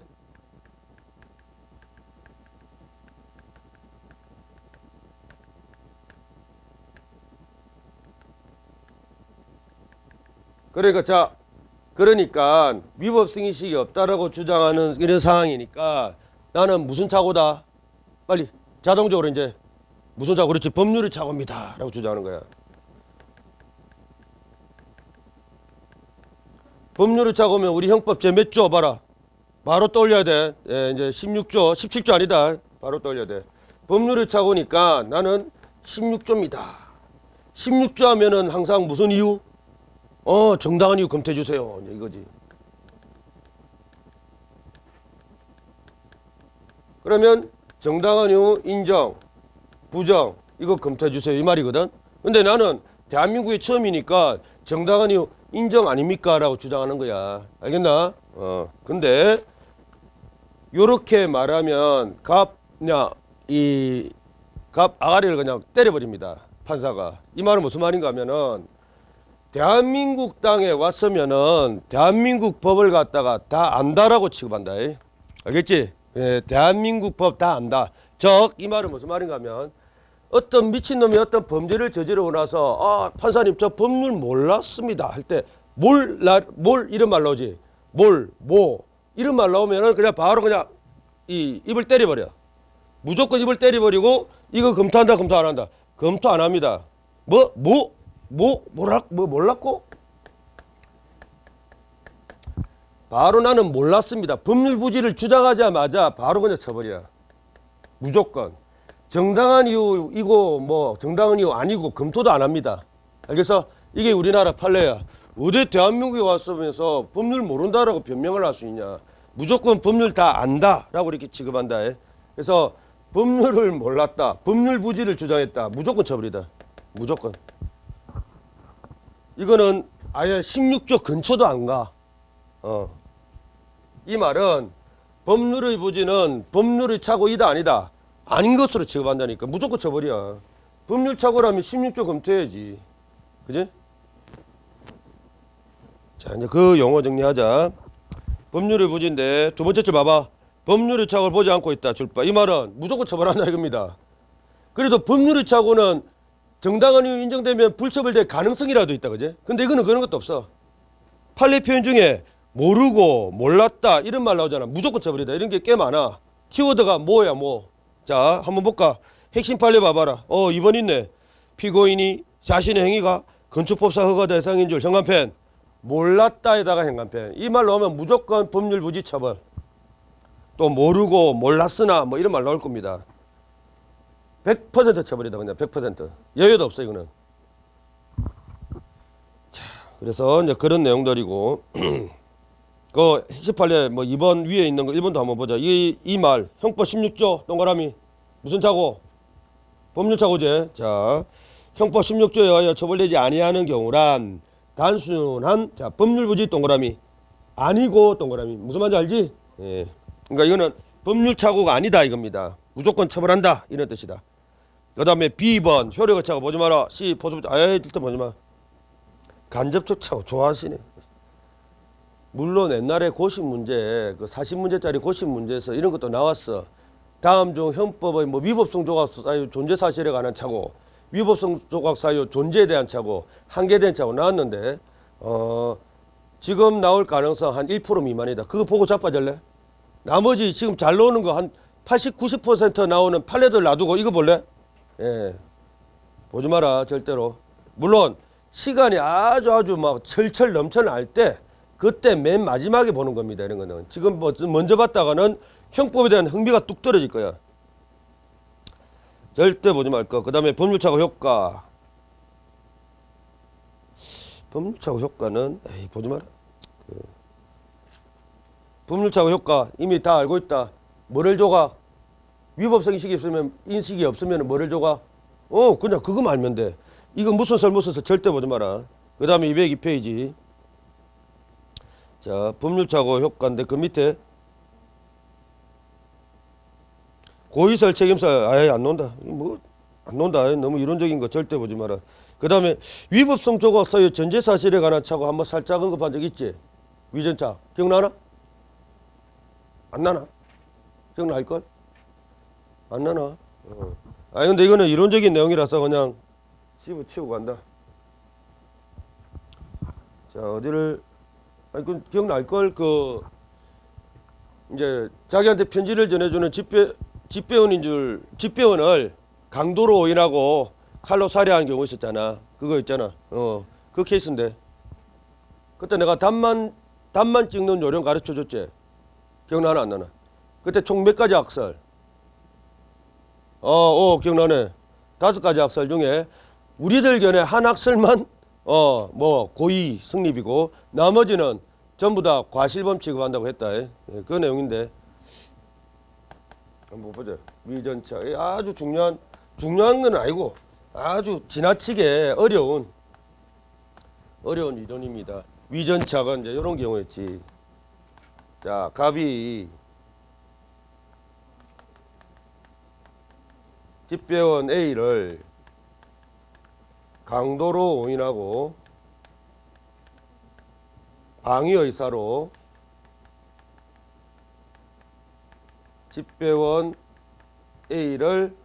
그러니까 위법성의식이 없다라고 주장하는 이런 상황이니까 나는 무슨 착오다? 빨리 자동적으로 이제 무슨 착오? 그렇지, 법률의 착오입니다 라고 주장하는 거야. 법률의 착오면 우리 형법 제 몇 조 봐라. 바로 떠올려야 돼. 예, 이제 16조, 17조 아니다. 바로 떠올려야 돼. 법률의 착오니까 나는 16조입니다. 16조 하면은 항상 무슨 이유? 정당한 이유 검토해 주세요. 이거지. 그러면 정당한 이유 인정, 부정 이거 검토해 주세요 이 말이거든. 근데 나는 대한민국이 처음이니까 정당한 이유 인정 아닙니까? 라고 주장하는 거야. 알겠나? 근데 요렇게 말하면 갑 아가리를 그냥 때려버립니다. 판사가. 이 말은 무슨 말인가 하면은 대한민국 땅에 왔으면은 대한민국 법을 갖다가 다 안다라고 취급한다. 알겠지? 예, 대한민국 법 다 안다. 즉 이 말은 무슨 말인가 하면 어떤 미친놈이 어떤 범죄를 저지르고 나서 판사님 저 법률 몰랐습니다 할 때 뭘 이런 말 나오지. 뭐 이런 말 나오면은 그냥 바로 그냥 이 입을 때려버려. 무조건 입을 때려버리고 이거 검토한다 검토 안 한다. 검토 안 합니다. 몰랐고? 바로 나는 몰랐습니다. 법률 부지를 주장하자마자 바로 그냥 쳐버려. 무조건. 정당한 이유 이거 뭐 정당한 이유 아니고 검토도 안 합니다. 알겠어? 이게 우리나라 판례야. 어디 대한민국에 왔으면서 법률 모른다라고 변명을 할 수 있냐. 무조건 법률 다 안다라고 이렇게 취급한다. 그래서 법률을 몰랐다. 법률 부지를 주장했다. 무조건 처벌이다. 무조건. 이거는 아예 16조 근처도 안 가. 이 말은 법률의 부지는 법률의 착오이다 아니다. 아닌 것으로 취급한다니까. 무조건 처벌이야. 법률 착오라면 16조 검토해야지. 그지? 자, 이제 그 용어 정리하자. 법률의 부지인데 두 번째 줄 봐봐. 법률의 착오를 보지 않고 있다. 줄바. 이 말은 무조건 처벌한다 이겁니다. 그래도 법률의 착오는 정당한 이유 인정되면 불처벌될 가능성이라도 있다. 그지? 근데 이거는 그런 것도 없어. 판례 표현 중에 모르고 몰랐다 이런 말 나오잖아. 무조건 처벌이다. 이런 게 꽤 많아. 키워드가 뭐야 뭐. 자, 한번 볼까? 핵심 판례 봐봐라. 2번 있네. 피고인이 자신의 행위가 건축법상 허가 대상인 줄 현관펜 몰랐다에다가 현관펜. 이 말 나오면 무조건 법률 부지 처벌. 또 모르고 몰랐으나 뭐 이런 말 나올 겁니다. 100% 처벌이다. 그냥 100%. 여유도 없어 이거는. 자, 그래서 이제 그런 내용들이고 그 핵심 판례 뭐 2번 위에 있는 거 1번도 한번 보자. 이 말 형법 16조 동그라미 무슨 착오? 법률 착오제. 자, 형법 16조에 의하여 처벌되지 아니하는 경우란 단순한 자 법률 부지 동그라미 아니고 동그라미. 무슨 말인지 알지? 예. 그러니까 이거는 법률 착오가 아니다 이겁니다. 무조건 처벌한다 이런 뜻이다. 그 다음에 B번 효력의 착오 보지 마라. C 포섭 아예 일단 보지 마. 간접적 착오 좋아하시네. 물론 옛날에 고시 문제 그 40문제짜리 고시 문제에서 이런 것도 나왔어. 다음 중 형법의 뭐 위법성 조각 사유 존재 사실에 관한 착오, 위법성 조각 사유 존재에 대한 착오, 한계에 대한 착오 나왔는데 지금 나올 가능성 한 1% 미만이다. 그거 보고 자빠질래? 나머지 지금 잘 나오는 거 한 80, 90% 나오는 판례들 놔두고 이거 볼래? 예. 보지 마라 절대로. 물론 시간이 아주 막 철철 넘쳐날 때 그때 맨 마지막에 보는 겁니다. 이런 거는 지금 뭐 먼저 봤다가는 형법에 대한 흥미가 뚝 떨어질 거야. 절대 보지 말 거. 그 다음에 법률착오 효과. 법률착오 효과는 에이 보지 마라. 법률착오 효과 이미 다 알고 있다. 뭐를 조각? 위법성 인식이 없으면 뭐를 조각? 그냥 그거만 알면 돼. 이거 무슨 설 절대 보지 마라. 그 다음에 202페이지. 자, 법률착오 효과인데 그 밑에 고의설 책임설 아예 안 논다. 뭐 안 논다. 너무 이론적인 거 절대 보지 마라. 그 다음에 위법성 조각 사유 전제 사실에 관한 착오 한번 살짝 언급한 적 있지? 위전착 기억나나? 안 나나? 기억날걸? 안 나나? 아니 근데 이거는 이론적인 내용이라서 그냥 집어치우고 간다. 자 어디를 아니 그 기억날걸? 그 이제 자기한테 편지를 전해주는 집배원을 강도로 오인하고 칼로 살해한 경우 있었잖아. 그거 있잖아. 그 케이스인데 그때 내가 답만 찍는 요령 가르쳐 줬지. 기억나나 안 나나? 그때 총 몇 가지 악설? 기억나네. 5가지 악설 중에 우리들 견해 한 악설만 뭐 고의 성립이고 나머지는 전부 다 과실범 취급한다고 했다. 그 내용인데 한번 보자. 위전착 아주 중요한 건 아니고 아주 지나치게 어려운 이론입니다. 위전착은 이제 이런 경우였지. 자, 갑이 집배원 A를 강도로 오인하고 방위 의사로 집배원 A를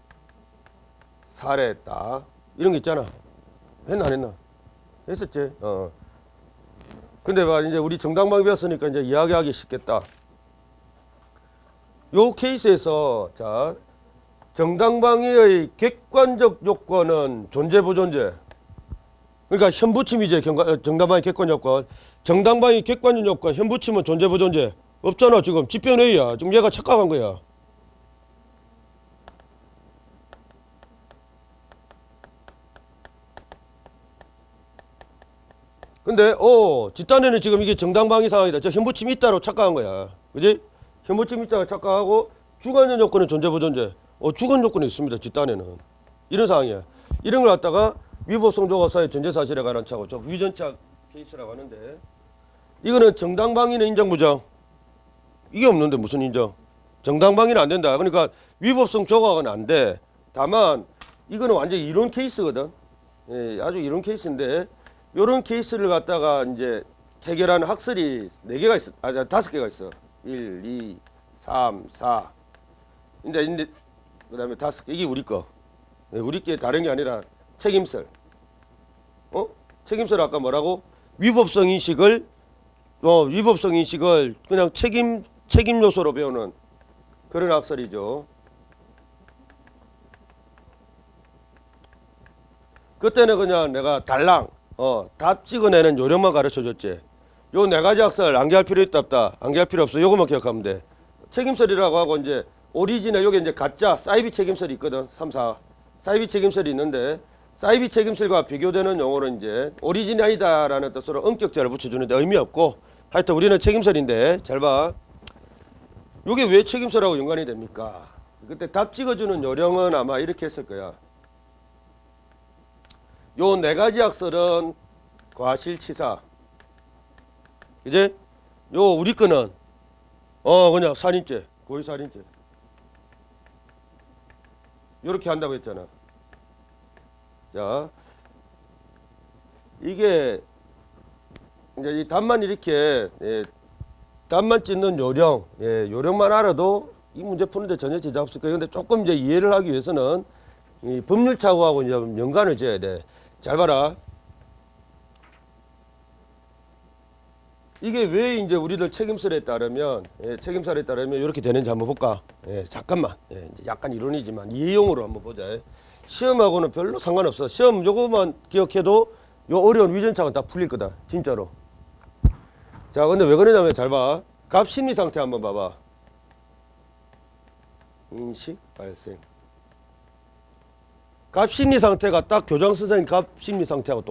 살해했다. 이런 거 있잖아. 했나 안 했나? 했었지. 근데 봐 이제 우리 정당방위 배웠으니까 이제 이야기하기 쉽겠다. 요 케이스에서 자 정당방위의 객관적 요건은 존재 부존재. 그러니까 현부침이지 정당방위 객관 요건. 정당방위 객관적 요건 현부침은 존재 부존재. 없잖아 지금 집배원 A야. 지금 얘가 착각한 거야. 근데 뒷단에는 지금 이게 정당방위 상황이다. 저 현부침이 있다로 착각한 거야. 그지? 현부침이 있다고 착각하고 주관적 요건은 존재 부존재. 주관 요건이 있습니다. 뒷단에는. 이런 상황이야. 이런 걸 갖다가 위법성 조각 사유 전제 사실에 관한 착오. 저 위전착 케이스라고 하는데 이거는 정당방위는 인정 부정. 이게 없는데 무슨 인정? 정당방위는 안 된다. 그러니까 위법성 조각은 안 돼. 다만 이거는 완전 이론 케이스거든. 예, 아주 이론 케이스인데 요런 케이스를 갖다가 이제 해결하는 학설이 4개가 있어. 5개가 있어. 1, 2, 3, 4. 근데 그다음에 5개. 이게 우리 거. 네, 우리 게 다른 게 아니라 책임설. 책임설 아까 뭐라고? 위법성 인식을 그냥 책임 요소로 배우는 그런 학설이죠. 그때는 그냥 내가 달랑 답 찍어내는 요령만 가르쳐 줬지. 요 4가지 학설 암기할 필요 있다 없다. 암기할 필요 없어. 요것만 기억하면 돼. 책임설이라고 하고 이제 오리지널 요게 이제 가짜 사이비 책임설이 있거든. 3, 4. 사이비 책임설이 있는데 사이비 책임설과 비교되는 용어로 이제 오리진이 아니다라는 뜻으로 엄격자를 붙여주는데 의미 없고 하여튼 우리는 책임설인데 잘 봐. 요게 왜 책임설하고 연관이 됩니까? 그때 답 찍어주는 요령은 아마 이렇게 했을 거야. 요 4가지 학설은 과실치사. 이제 요 우리 거는 그냥 살인죄, 고의 살인죄. 요렇게 한다고 했잖아. 자, 이게 이제 이 답만 이렇게 답만 찢는 요령, 요령만 알아도 이 문제 푸는데 전혀 지장 없을 거예요. 근데 조금 이제 이해를 하기 위해서는 이 법률착오하고 이제 연관을 지어야 돼. 잘 봐라. 이게 왜 이제 우리들 책임설에 따르면 책임설에 따르면 이렇게 되는지 한번 볼까? 잠깐만. 이제 약간 이론이지만 이해용으로 한번 보자. 시험하고는 별로 상관없어. 시험 요거만 기억해도 요 어려운 위전착오는 다 풀릴 거다. 진짜로. 자, 근데 왜 그러냐면 잘 봐. 값 심리 상태 한번 봐봐. 인식 발생. 값 심리 상태가 딱 교장 선생님 값 심리 상태하고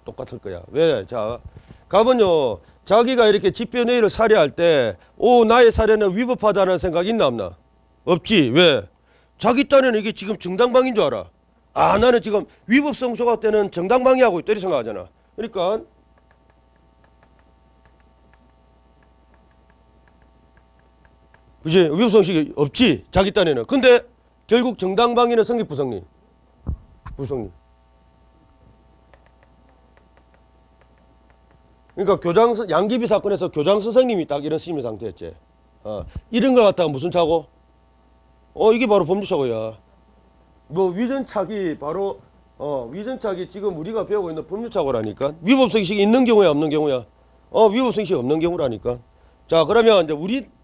똑같을 거야. 왜? 자, 값은요. 자기가 이렇게 집변회의를 살해할 때, 나의 살해는 위법하다는 생각 있나 없나? 없지. 왜? 자기 딴에는 이게 지금 정당방위인 줄 알아. 나는 지금 위법성 조각 때는 정당방위하고 있다 이렇게 생각하잖아. 그러니까 그지? 위법성식이 없지. 자기 딴에는. 근데 결국 정당방위는 성립 부성립. 부성립. 그러니까 양귀비 사건에서 교장 선생님이 딱 이런 심리 상태였지. 이런 걸 갖다가 무슨 착오? 이게 바로 법률착오야. 뭐 위전착이 바로 위전착이 지금 우리가 배우고 있는 법률착오라니까. 위법성식이 있는 경우야 없는 경우야? 위법성식이 없는 경우라니까. 자, 그러면 이제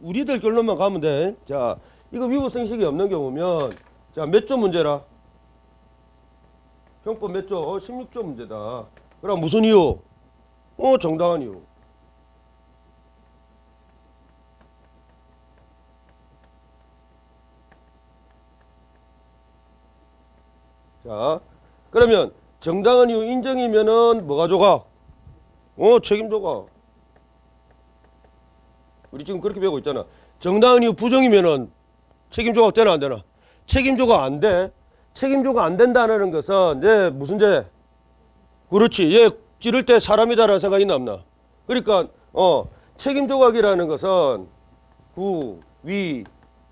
우리들 결론만 가면 돼. 자, 이거 위법성식이 없는 경우면 자, 몇 조 문제라? 형법 몇 조? 16조 문제다. 그럼 무슨 이유? 정당한 이유. 자, 그러면 정당한 이유 인정이면은 뭐가 조각? 책임 조각. 우리 지금 그렇게 배우고 있잖아. 정당한 이유 부정이면은 책임 조각 되나 안 되나? 책임 조각 안 돼. 책임 조각 안 된다는 것은 무슨 죄? 그렇지. 얘 찌를 때 사람이다라는 생각이 있나 없나? 그러니까 책임 조각이라는 것은 구, 위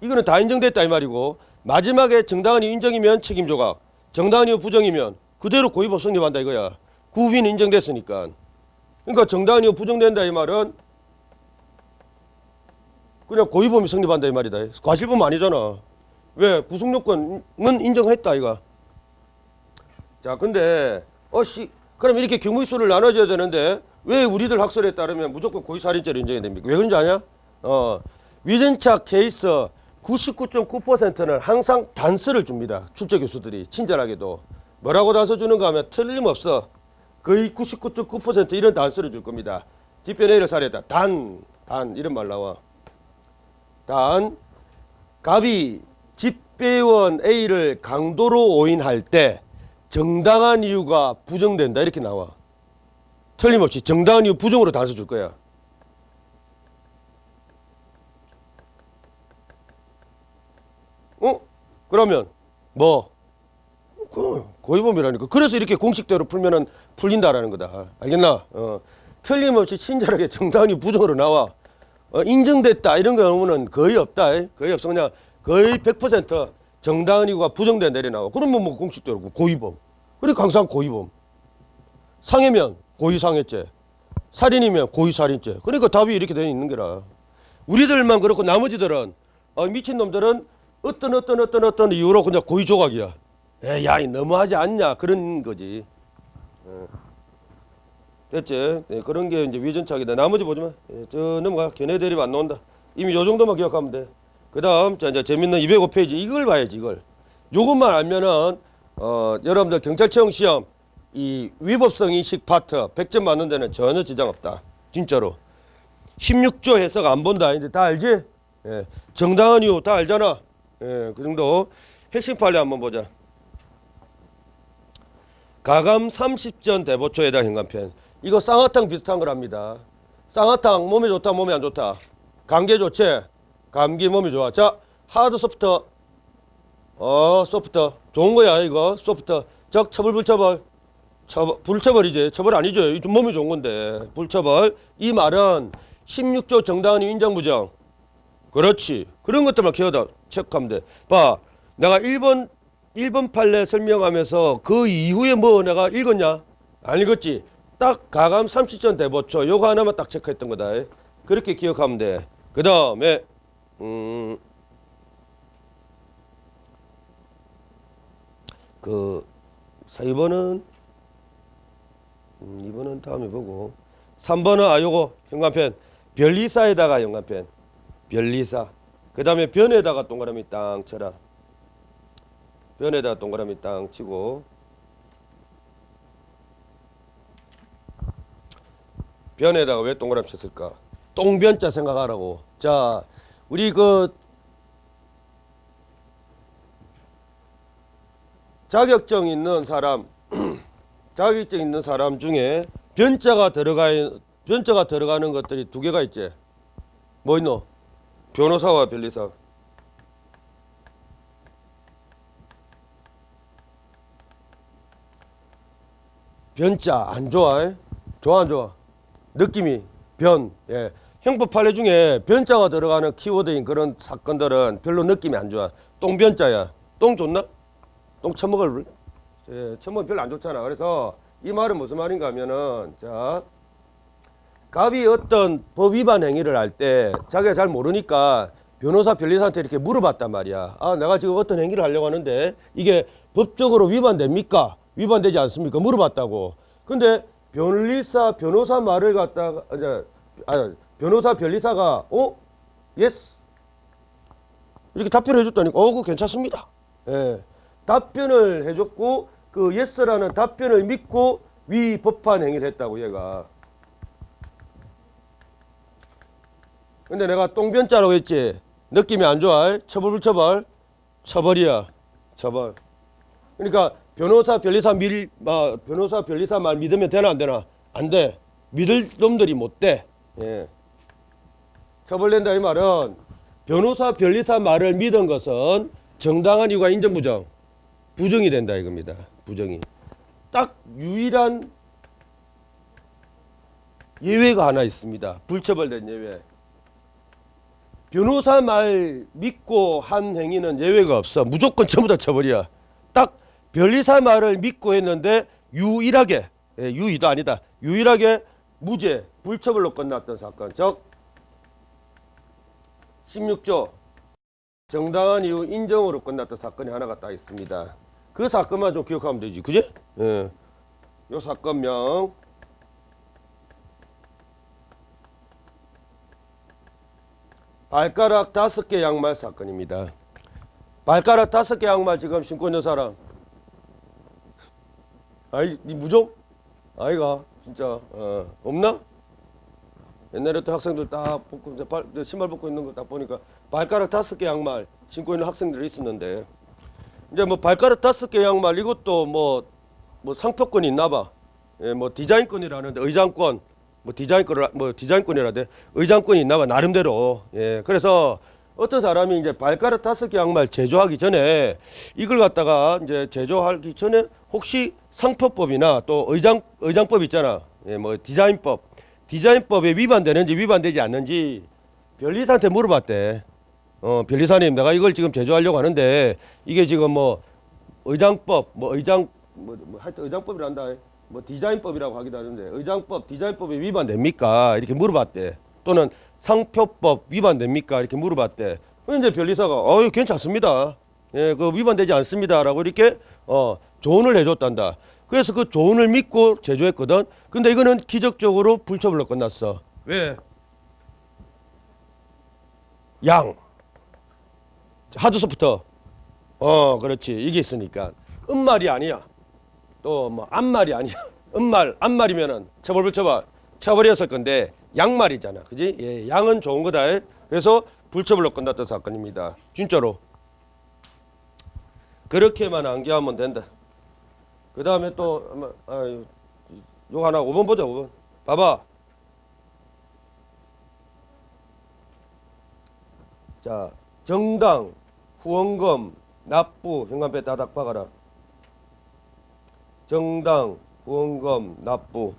이거는 다 인정됐다 이 말이고 마지막에 정당한 이유 인정이면 책임 조각, 정당한 이유 부정이면 그대로 고의법 성립한다 이거야. 구, 위는 인정됐으니까. 그러니까 정당한 이유 부정된다 이 말은 그냥 고의범이 성립한다 이 말이다. 과실범 아니잖아. 왜? 구속요건은 인정했다 이거. 자, 근데 그럼 이렇게 경우의 수를 나눠줘야 되는데 왜 우리들 학설에 따르면 무조건 고의살인죄로 인정이 됩니까? 왜 그런지 아냐? 위전착 케이스 99.9%는 항상 단서를 줍니다. 출제 교수들이 친절하게도. 뭐라고 단서 주는가 하면 틀림없어. 거의 99.9% 이런 단서를 줄 겁니다. 집변회의를 살해했다. 단 이런 말 나와. 단 갑이 집배원 A를 강도로 오인할 때 정당한 이유가 부정된다 이렇게 나와. 틀림없이 정당한 이유 부정으로 단서 줄 거야. 그러면 뭐 고의범이라니까. 그래서 이렇게 공식대로 풀면은 풀린다라는 거다. 알겠나? 틀림없이 친절하게 정당한 이유 부정으로 나와. 인정됐다 이런 경우는 거의 없다. 거의 없어. 그냥 거의 100% 정당한 이유가 부정된 내려 나와. 그러면 뭐 공식대로 고의범. 그러니까 항상 고의범. 상해면 고의상해죄. 살인이면 고의살인죄. 그러니까 답이 이렇게 되어 있는 거라. 우리들만 그렇고 나머지들은 미친놈들은 어떤 이유로 그냥 고의조각이야. 야, 너무하지 않냐 그런 거지. 됐지? 그런 게 이제 위전착이다. 나머지 보지 마. 저 넘어가. 걔네 대립 안 나온다. 이미 요 정도만 기억하면 돼. 그 다음 이제 재밌는 205페이지 이걸 봐야지 이걸. 요것만 알면은 여러분들 경찰청 시험 이 위법성 인식 파트 100점 맞는 데는 전혀 지장 없다. 진짜로. 16조 해석 안 본다. 이제 다 알지? 정당한 이유 다 알잖아. 그 정도. 핵심 판례 한번 보자. 가감 30전 대보초에 해당 현관편. 이거 쌍화탕 비슷한 거랍니다. 쌍화탕 몸에 좋다 몸에 안 좋다. 감기에 좋지? 감기 몸에 좋아. 자, 하드 소프트. 소프트. 좋은 거야 이거 소프트. 적 처벌 불처벌. 불처벌이지. 처벌 아니죠. 몸이 좋은 건데. 불처벌. 이 말은 16조 정당한 이유 인정 부정. 그렇지. 그런 것들만 기억다 체크하면 돼. 봐. 내가 1번 판례 설명하면서 그 이후에 뭐 내가 읽었냐? 안 읽었지. 딱 가감 30전 대보초 요거 하나만 딱 체크했던 거다. 그렇게 기억하면 돼. 그 다음에 그 4번은 2번은 다음에 보고 3번은 요거 현관펜 변리사에다가 현관펜 변리사. 그 다음에 변에다가 동그라미 땅 쳐라. 변에다가 동그라미 땅 치고 변에다가 왜 동그라미 쳤을까? 똥변자 생각하라고. 자, 우리 그 자격증 있는 사람 자격증 있는 사람 중에 변자가 들어가는 것들이 두 개가 있지. 뭐 있노? 변호사와 변리사. 변자 안 좋아? 좋아 안 좋아? 느낌이 변. 예. 형법 판례 중에 변자가 들어가는 키워드인 그런 사건들은 별로 느낌이 안 좋아. 똥변자야. 똥 좋나? 똥 처먹을. 예, 처먹으면 별로 안 좋잖아. 그래서 이 말은 무슨 말인가 하면은 자, 갑이 어떤 법 위반 행위를 할 때 자기가 잘 모르니까 변호사 변리사한테 이렇게 물어봤단 말이야. 아, 내가 지금 어떤 행위를 하려고 하는데 이게 법적으로 위반됩니까? 위반되지 않습니까? 물어봤다고. 근데 변호사 말을 갖다가 변호사 변리사가 예스 이렇게 답변을 해줬다니까 그거 괜찮습니다. 예. 답변을 해줬고 그 예스라는 답변을 믿고 위법한 행위를 했다고 얘가. 근데 내가 똥변자라고 했지. 느낌이 안 좋아. 처벌 불처벌. 처벌이야. 처벌. 그러니까 변호사 변리사 말 믿으면 되나 안 되나? 안 돼. 믿을 놈들이 못 돼. 예. 처벌된다 이 말은 변호사 변리사 말을 믿은 것은 정당한 이유가 인정 부정. 부정이 된다 이겁니다. 부정이. 딱 유일한 예외가 하나 있습니다. 불처벌된 예외. 변호사 말 믿고 한 행위는 예외가 없어. 무조건 전부 다 처벌이야. 딱 변리사 말을 믿고 했는데 유일하게 유의도 아니다. 유일하게 무죄 불처벌로 끝났던 사건. 즉 16조 정당한 이유 인정으로 끝났던 사건이 하나가 딱 있습니다. 그 사건만 좀 기억하면 되지. 그지? 예. 요 사건명 발가락 5개 양말 사건입니다. 발가락 5개 양말 지금 신고 있는 사람. 아이, 니 무종? 아이가 진짜 없나? 옛날에 또 학생들 딱 벗고 신발 벗고 있는 거 딱 보니까 발가락 5개 양말 신고 있는 학생들이 있었는데 이제 뭐 발가락 5개 양말 이것도 뭐 상표권이 있나봐. 예, 뭐 디자인권이라는데 의장권 뭐 디자인권이라대 의장권이 있나봐 나름대로. 예, 그래서 어떤 사람이 이제 발가락 5개 양말 제조하기 전에 이걸 갖다가 이제 제조하기 전에 혹시 상표법이나 또 의장법 있잖아. 예, 뭐 디자인법에 위반되는지 위반되지 않는지 변리사한테 물어봤대. 변리사님 내가 이걸 지금 제조하려고 하는데 이게 지금 뭐 의장법 하여튼 의장법이란다. 뭐 디자인법이라고 하기도 하는데 의장법 디자인법에 위반됩니까? 이렇게 물어봤대. 또는 상표법 위반됩니까? 이렇게 물어봤대. 이제 변리사가 괜찮습니다. 예, 그 위반되지 않습니다라고 이렇게 조언을 해줬단다. 그래서 그 조언을 믿고 제조했거든. 근데 이거는 기적적으로 불처벌로 끝났어. 왜? 양 하드소프트 그렇지. 이게 있으니까 음말이 아니야. 또 뭐 암말이 아니야. 암말이면은 처벌이었을 건데 양말이잖아. 그지? 예, 양은 좋은 거다. 그래서 불처벌로 끝났던 사건입니다. 진짜로. 그렇게만 암기하면 된다. 그 다음에 또 요거 하나 5번 보자. 5번 봐봐. 자, 정당 후원금 납부 현관페 따닥 박아라. 정당 후원금 납부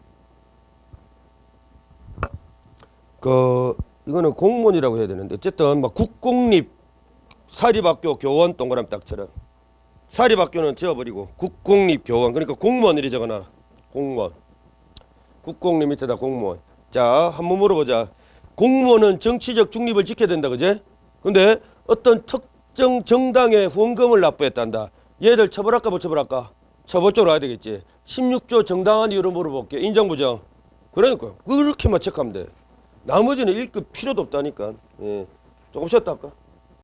이거는 공무원이라고 해야 되는데 어쨌든 막 국공립 사립학교 교원 동그라미 딱 쳐라. 사립학교는 지워버리고 국공립 교원 그러니까 공무원 이리 적어놔. 공무원. 국공립 밑에다 공무원. 자 한번 물어보자. 공무원은 정치적 중립을 지켜야 된다 그제? 근데 어떤 특정 정당에 후원금을 납부했단다. 얘들 처벌할까 못 처벌할까? 처벌 쪽으로 가야 되겠지. 16조 정당한 이유로 물어볼게. 인정 부정? 그러니까 그렇게만 체크하면 돼. 나머지는 읽을 필요도 없다니까. 예. 조금 쉬었다 할까?